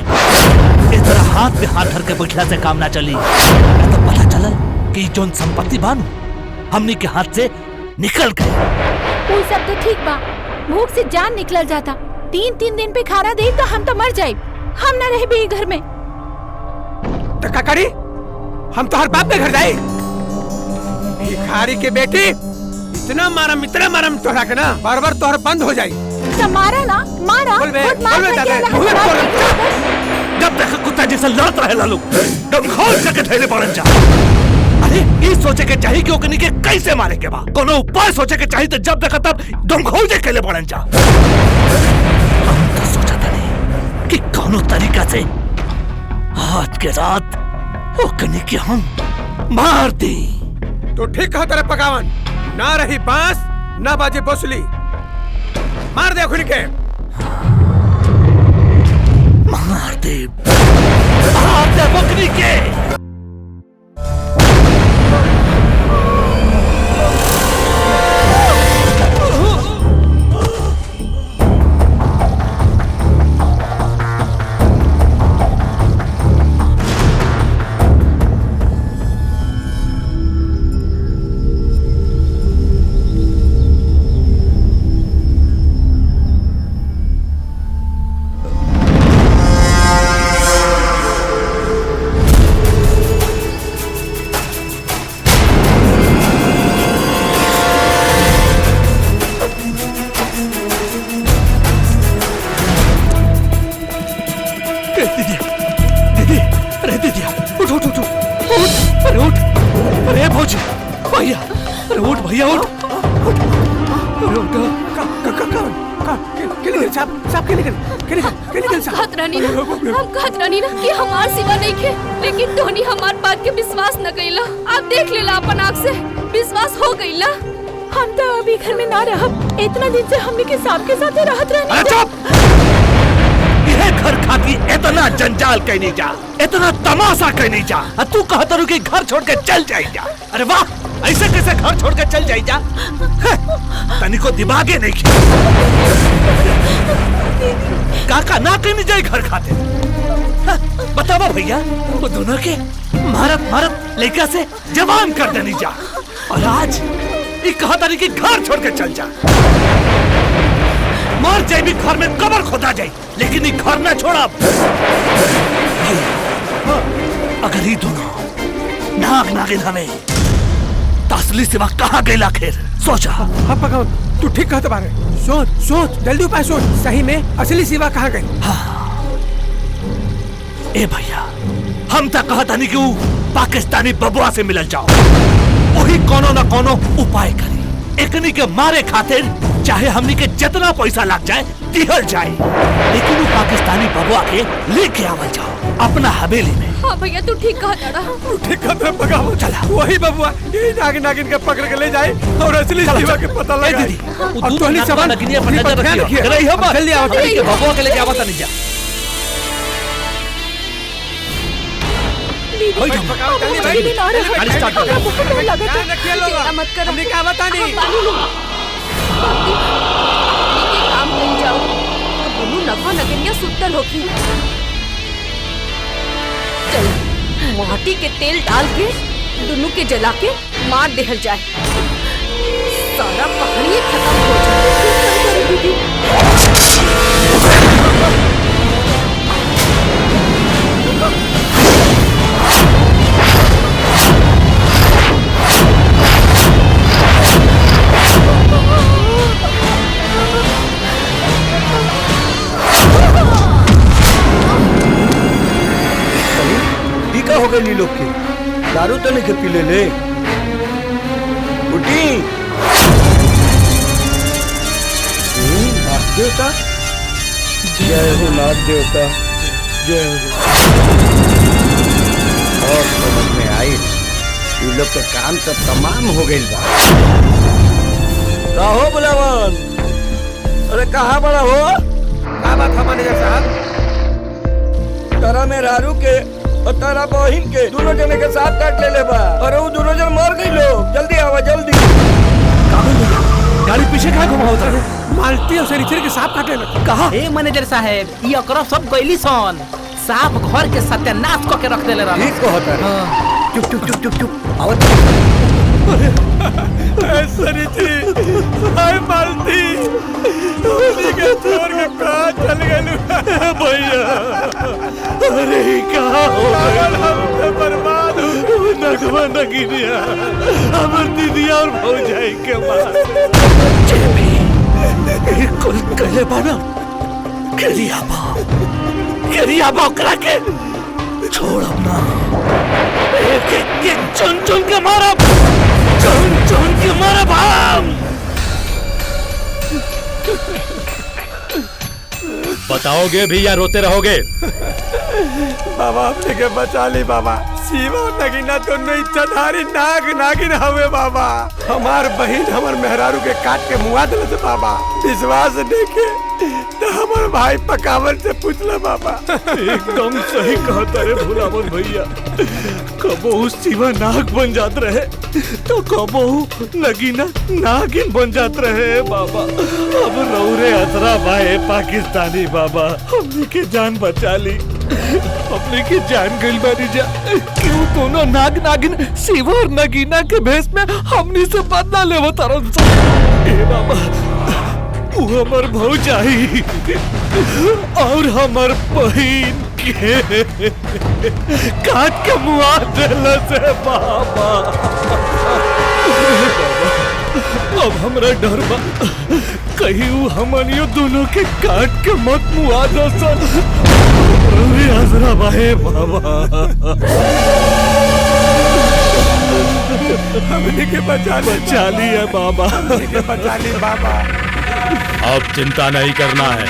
इस तरह हाथ पे हाथ धर के बैठला से काम ना चली। तो पता चलल कि जोन संपत्ति बानू हमने के हाथ से निकल गए। वो सब तो ठीक बा, भूख से जान निकल जाता। 3-3 दिन पे खाना दे तो हम तो मर जाए। हम न रहे भी घर में। तो का करी? हम तो हर बाप के घर जाए। भिखारी के बेटी, इतना मारम तोहरा के ना बार बार तोहर बंद हो जाए। तो मारा ना, मारा। जब तक कुत्ता जैसा लड़त रहे लोग दम खोल के धैले पड़न जा। अरे ये सोचे के चाहिए कि ओकनी के कैसे मारे के बा। कोनो उपाय सोचे के चाहिए तो जब तक तब दम खोल के खेले पड़न जा। हम तो सोचा था नहीं कि कोनो तरीका से आज के रात ओकनी के हम मार दी। तो ठीक कहा तेरे पकावन, ना रही बांस ना बाजे बसुली। मार दे खुल के। मार दे बकरी के। लेकिन धोनी हमार बात के विश्वास न कइला। आप देख लेला अपन आँख से, विश्वास हो गइला। हम तो अभी घर में ना रहब। इतना दिन से हमने के साथ रहत रहनी। यह घर खाती इतना जंजाल कहनी जा, इतना तमाशा कहनी जा। तू कहता रू कि घर छोड़ के चल जाई जा। अरे वाह, ऐसे कैसे घर छोड़ के चल जाई जा? तनिको दिमागे नहीं किया। काका ना कहनी जाए घर खाते। बतावा भैया, वो दोनों के मारत मारत लेकर से जवान कर देनी जा। और आज कहा तारी कि घर छोड़ के चल जा। मर जाए भी घर में कब्र खोदा जाए, लेकिन ये घर न छोड़ा। अगर ये दोनों नाग नागिन हमें असली सिवा कहाँ गए आखिर सोचा। हाँ पकाओ, तू ठीक कहते बारे। सोच सोच, जल्दी उपाय सोच। सही में असली सिवा कहाँ गई? ए भैया, हम तक कहा था नहीं कि वो पाकिस्तानी बबुआ से मिल जाओ, वही कोनो न कोनो उपाय करी। एकनी के मारे खातिर चाहे हमनी के जितना पैसा लग जाए दिहल जाए, लेकिन वो पाकिस्तानी बबुआ के लेके आवल जाओ अपना हवेली में। हाँ भैया तू ठीक कहा तारा। तू ठीक कहते पकाओ। चला वही बबुआ यही नागिन नागिन के पकड़ के ले जाए और असली सिवा के पता लगाए। दीदी, और तू नहीं सामान नगिनिया पर नजर रखिए। जल्दी आओ, बबुआ के लेके आवता नहीं जा। सुतल होगी। चल माटी के तेल डाल के दोनों के जला के मार देहल जाए, सारा कहानी खत्म हो जाए। दीदी टीका हो गई लोग के, दारू तो नहीं पी ले। उठी नाथ देवता, जय हो नाथ देवता, जय हो। और समझ में आई ये लोग के काम तो तमाम हो गई बा। हो बुलावन, अरे कहाँ बड़ा हो? क्या बात है मैनेजर साहब? तारा में रारू के और तारा बहिन के दोनों जने के साथ काट ले बा, और वो दोनों जन मर गई लोग। जल्दी आवा जल्दी। गाड़ी पीछे कहाँ घुमाओ तारे? मालती और सनीचर के सांप काटे लगे। कहा? ए मैनेजर साहब, ये अकरा सब गईली सन सांप घर के सत्यानाश को के रख देले रहा। ठीक कहता है। चुप चुप चुप चुप चुप आवत। सनीची, हाय मालती, उन्हीं के छोड़ के कहाँ चल गए भैया? अरे कहाँ हो गए? हम बर्बाद हो। नगवा नगिनिया हमर दीदिया और भौजाई के मार कुल कले बना करिया बा ओकरा के छोड़ अपना। एक एक एक चुन चुन के मारब, चुन चुन के मारब हम। बताओगे भी या रोते रहोगे? बाबा अपने के बचा ली बाबा। शिवा और नगीना दोनों इच्छाधारी नाग नागिन हवे बाबा। हमार बहन हमार मेहरारू के काट के मुआ दिल से बाबा। विश्वास देखे तो हमार भाई पकावन से पूछला बाबा। एकदम सही कहता रे भुलावन भैया। कबहू शिवा नाग बन जात रहे तो कबहू नगीना नागिन बन जात रहे बाबा। अब रौरे असरा भाई पाकिस्तानी बाबा हमने के जान बचा ली, अपने की जान गई बानी जा। क्यों कोनो नाग नागिन शिवा और नगीना के भेष में हमनी से बदला ले तरन से। ए बाबा वो हमर भौजाई और हमर बहिन के काट के मुआ देला से बाबा। अब हमरा डर बा कहीं वो हमनियो दोनों के काट के मत मुआ दो सन। आसरा बाहे बाबा। हमने के बचा लिया बाबा, हमने के बचा ली बाबा। अब चिंता नहीं करना है।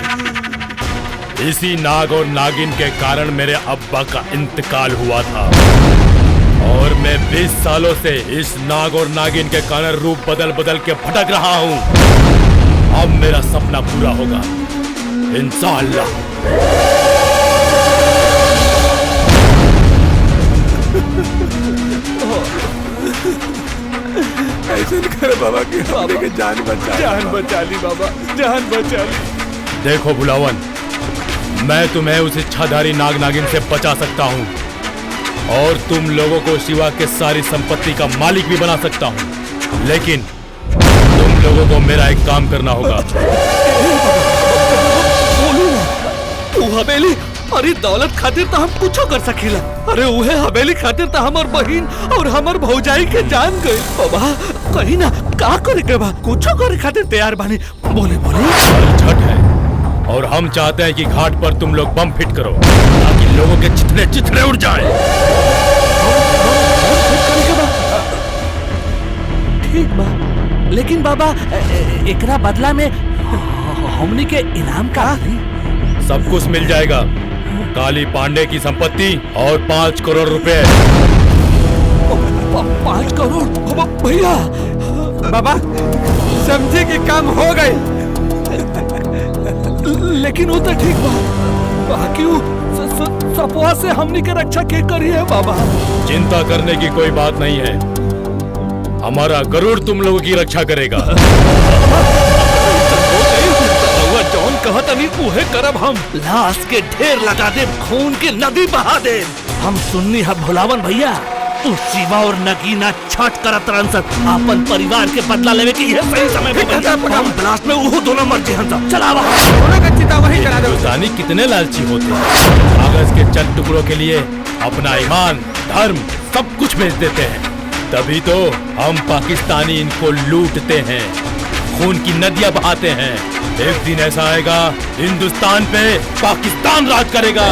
इसी नाग और नागिन के कारण मेरे अब्बा का इंतकाल हुआ था और मैं 20 सालों से इस नाग और नागिन के कारण रूप बदल बदल के भटक रहा हूँ। अब मेरा सपना पूरा होगा इंशाअल्लाह। ऐसे कर बाबा की हमने के जान बचा ली बाबा, जान बचा ली। देखो बुलावन, मैं तुम्हें उस इच्छाधारी नाग नागिन से बचा सकता हूँ और तुम लोगों को शिवा के सारी संपत्ति का मालिक भी बना सकता हूँ, लेकिन तुम लोगों को मेरा एक काम करना होगा। बोलू ना, वो हवेली अरे दौलत खातिर तो हम कुछो कर सकीला। अरे उहे हवेली खातिर तो हमर बहिन और हमर भौजाई के जान गई। बाबा कहीं ना का करे के बा, कुछो करे खातिर तैयार बानी। बोले बोले छठ है और हम चाहते हैं कि घाट पर तुम लोग बम फिट करो ताकि लोगों के चिथड़े चिथड़े उड़ जाएं। ठीक बा, लेकिन बाबा एकरा बदला में हमनी के इनाम का सब कुछ मिल जाएगा। काली पांडे की संपत्ति और 5 करोड़ रुपए। 5 करोड़ भैया। बाबा समझे कि काम हो गए, लेकिन वो तो ठीक बा, बाकी वो सफवा से हमनी के रक्षा के करी है बाबा। चिंता करने की कोई बात नहीं है, हमारा गरुड़ तुम लोगों की रक्षा करेगा। जौन कहत नहीं उहे करब हम। लाश के ढेर लगा दे, खून के नदी बहा दे। हम सुन्नी है भुलावन भैया, तू शिवा और नगीना छठ करत रहन सन अपन परिवार के बदला लेवे की यह सही समय पे हम ब्लास्ट में वो दोनों मर जे हन। चला दोनों का चिता वही करा दो। हिंदुस्तानी कितने लालची होते हैं, कागज के चंद टुकड़ों के लिए अपना ईमान, धर्म सब कुछ बेच देते हैं। तभी तो हम पाकिस्तानी इनको लूटते हैं, खून की नदियां बहाते हैं। एक दिन ऐसा आएगा हिंदुस्तान पे पाकिस्तान राज करेगा।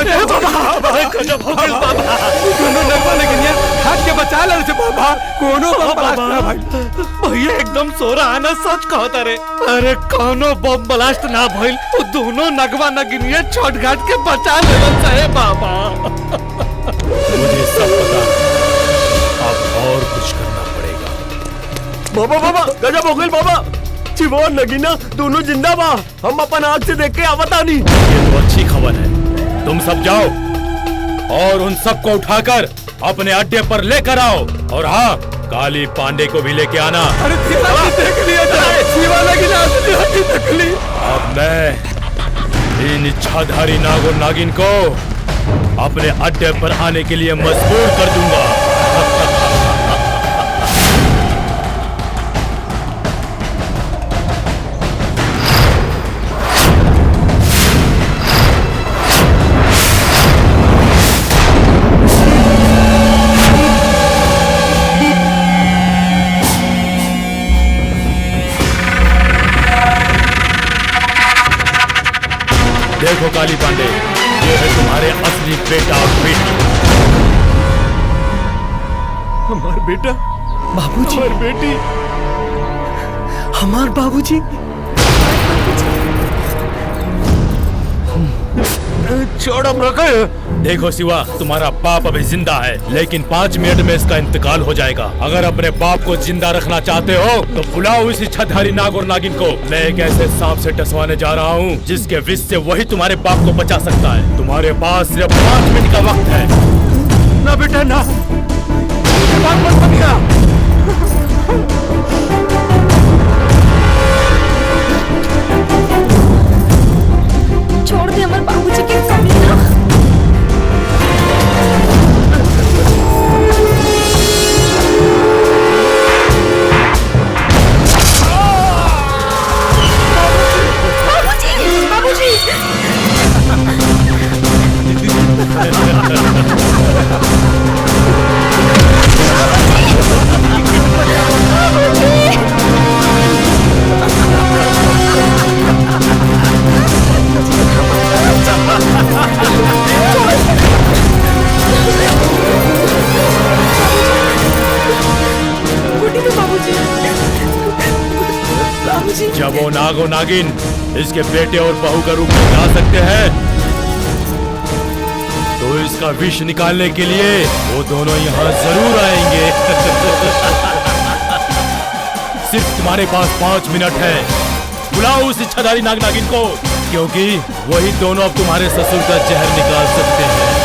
गजब हो गइल बाबा। दोनों नगवा लगनिया हाथ के बचा ले से बाबा। कोनो बम ब्लास्ट ना भाई। भैया एकदम सोरा आना सच कहता रे। अरे कोनो बम ब्लास्ट ना भइल तो दोनों नगवा नगिनिया छोट घाट के बचा लेवन चाहे बाबा। मुझे सब पता है, अब और कुछ करना पड़ेगा। बाबा बाबा गजब हो गइल बाबा। चिवा और नगीना दोनों जिंदा बा। हम अपन आँख से देख के आवतानी। ये तो अच्छी खबर है। तुम सब जाओ और उन सबको उठाकर अपने अड्डे पर लेकर आओ। और हाँ, काली पांडे को भी लेके आना। अरे देख लिया जाए। शिवा नगीना देख ली। अब मैं इन इच्छाधारी नाग और नागिन को अपने अड्डे पर आने के लिए मजबूर कर दूंगा। देखो काली पांडे, ये है तुम्हारे असली बेटा और बेटी। हमार बेटा, बाबूजी, हमार बेटी, हमार बाबूजी। छोड़ अब रखे। देखो शिवा, तुम्हारा बाप अभी जिंदा है, लेकिन 5 मिनट में इसका इंतकाल हो जाएगा। अगर अपने बाप को जिंदा रखना चाहते हो तो बुलाओ इस इच्छाधारी नाग और नागिन को। मैं एक ऐसे सांप से टसवाने जा रहा हूँ जिसके विष से वही तुम्हारे बाप को बचा सकता है। तुम्हारे पास सिर्फ 5 मिनट का वक्त है। ना बेटा ना, बात मत बनिया। छोड़ दे हमारे बाबूजी के कमीना। जब वो नागो नागिन इसके बेटे और बहू का रूप निकाल सकते हैं तो इसका विष निकालने के लिए वो दोनों यहाँ जरूर आएंगे। सिर्फ तुम्हारे पास 5 मिनट है। बुलाओ उस इच्छाधारी नाग नागिन को, क्योंकि वही दोनों अब तुम्हारे ससुर का जहर निकाल सकते हैं।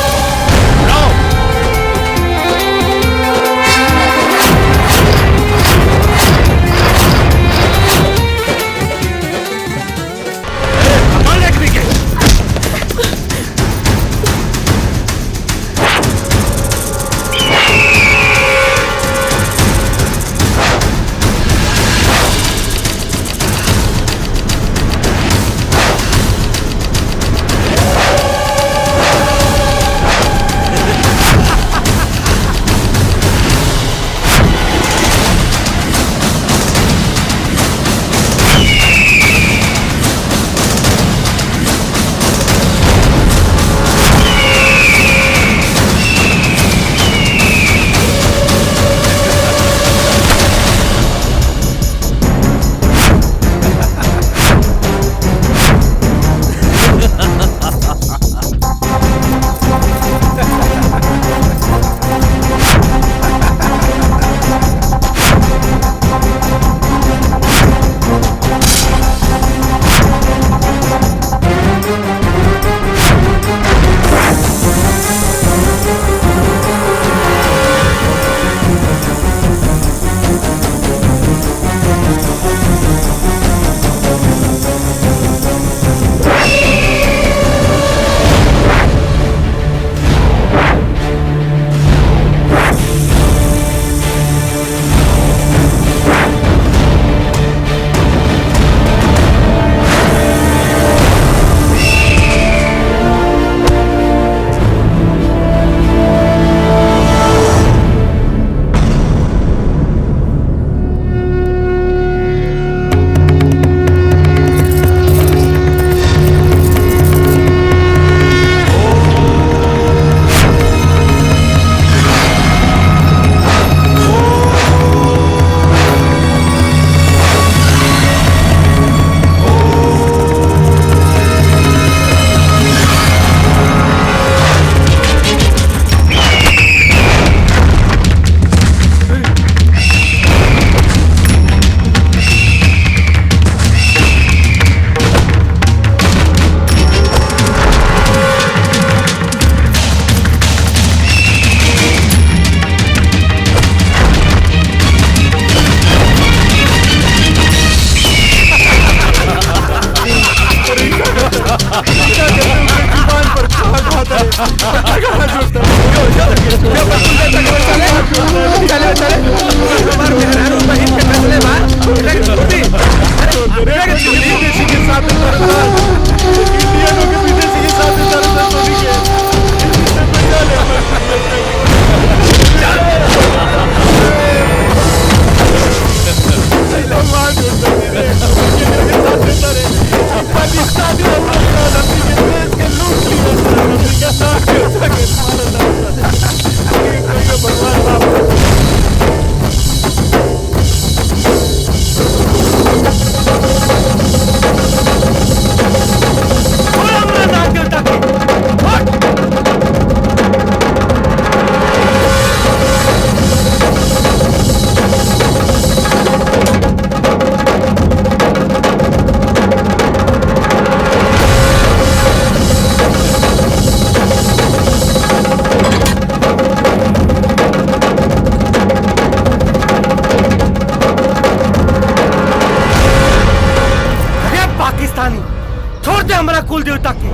कुल देवता के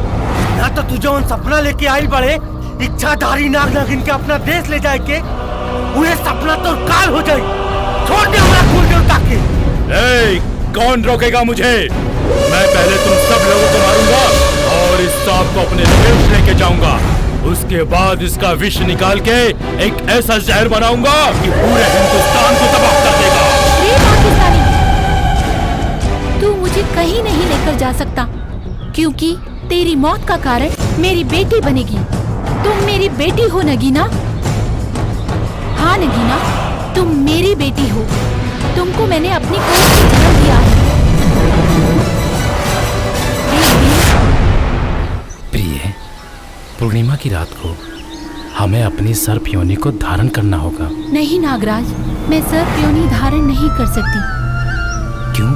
ना तो तुझे उन सपना लेके आई बड़े इच्छाधारी नाग नागिन के अपना देश ले जाए के उन्हें सपना तो काल हो जाए। छोड़ दे हमारा कुल देवता के। कौन रोकेगा मुझे? मैं पहले तुम सब लोगों को मारूंगा और इस सांप को अपने देश लेके जाऊंगा। उसके बाद इसका विष निकाल के एक ऐसा जहर बनाऊंगा कि पूरे हिंदुस्तान को तबाह कर देगा। तू मुझे कहीं नहीं लेकर जा सकता, क्योंकि तेरी मौत का कारण मेरी बेटी बनेगी। तुम मेरी बेटी हो नगीना। हाँ नगीना, तुम मेरी बेटी हो। तुमको मैंने अपनी कोख से जन्म दिया है। प्रिय, पूर्णिमा की रात को हमें अपनी सर्प योनि को धारण करना होगा। नहीं नागराज, मैं सर्प योनि धारण नहीं कर सकती। क्यों?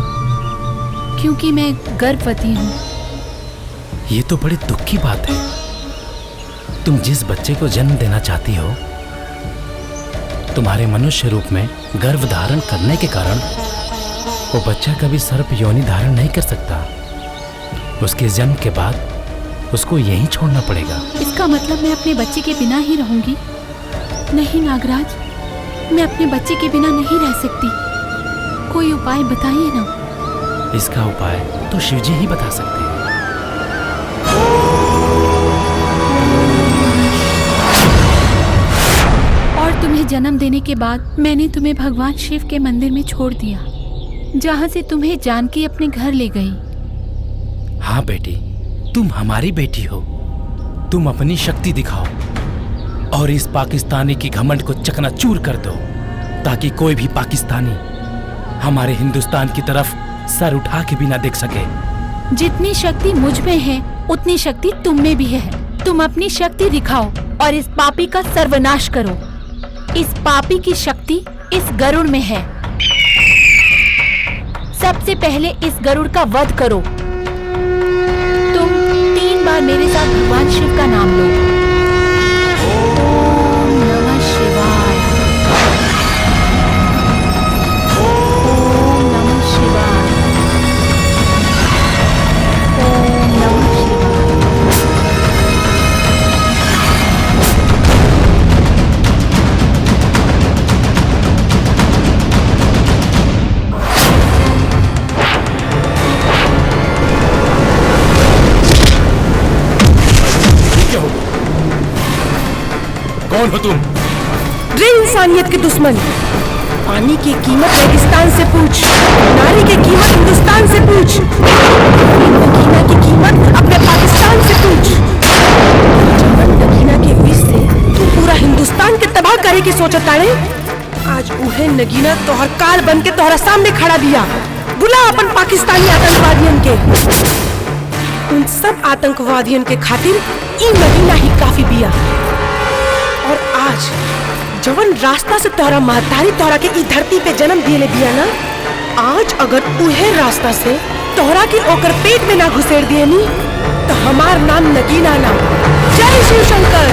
क्योंकि मैं गर्भवती हूँ। ये तो बड़ी दुख की बात है। तुम जिस बच्चे को जन्म देना चाहती हो, तुम्हारे मनुष्य रूप में गर्भ धारण करने के कारण वो बच्चा कभी सर्प योनि धारण नहीं कर सकता। उसके जन्म के बाद उसको यहीं छोड़ना पड़ेगा। इसका मतलब मैं अपने बच्चे के बिना ही रहूंगी? नहीं नागराज, मैं अपने बच्चे के बिना नहीं रह सकती। कोई उपाय बताइए ना। इसका उपाय तो शिवजी ही बता सकते हैं। और तुम्हें जन्म देने के बाद मैंने तुम्हें भगवान शिव के मंदिर में छोड़ दिया, जहाँ से तुम्हें जानकी अपने घर ले गई। हाँ बेटी, तुम हमारी बेटी हो। तुम अपनी शक्ति दिखाओ और इस पाकिस्तानी की घमंड को चकनाचूर कर दो, ताकि कोई भी पाकिस्तानी हमारे हिंदुस्तान की तरफ सर उठा के भी ना देख सके। जितनी शक्ति मुझ में है उतनी शक्ति तुम में भी है। तुम अपनी शक्ति दिखाओ और इस पापी का सर्वनाश करो। इस पापी की शक्ति इस गरुड़ में है। सबसे पहले इस गरुड़ का वध करो। तुम 3 बार मेरे साथ भगवान शिव का नाम लो। ओम नमः शिवाय, ओम नमः शिवाय, ओम नमः शिवाय। कौन हो तुम? रे इंसानियत के दुश्मन, पानी की कीमत रेगिस्तान से पूछ, नारी की कीमत हिंदुस्तान से पूछ, नगीना की कीमत अपने पाकिस्तान से पूछ। नगीना के विष से तू पूरा हिंदुस्तान के तबाह करे की सोचता है। आज उहे नगीना तोहर काल बन के तोहरा सामने खड़ा दिया। बुला अपन पाकिस्तानी आतंकवादियन के। उन सब आतंकवादियन के खातिर ई नगीना ही काफी बिया। और आज जवन रास्ता से तोहरा महतारी तोहरा के ई धरती पे जन्म दिए दिया ना, आज अगर उहे रास्ता से तोहरा के ओकर पेट में ना घुसेड़ दिए नी, तो हमार नाम नगीना ना। जय शिव शंकर।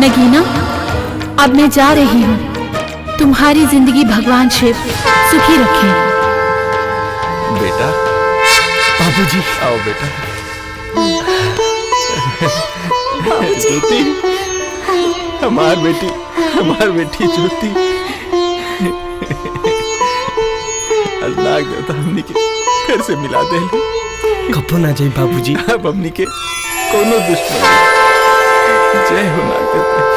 नगीना, अब मैं जा रही हूँ। तुम्हारी जिंदगी भगवान शिव सुखी रखे। बेटा, बाबूजी। आओ बेटा। ज्योति, हमार बेटी ज्योति। अल्लाह देवता हमनी के फिर से मिला दे। कपो ना जाई बाबूजी। अब हमनी के कोनो दुश्मन जय हो ना करते।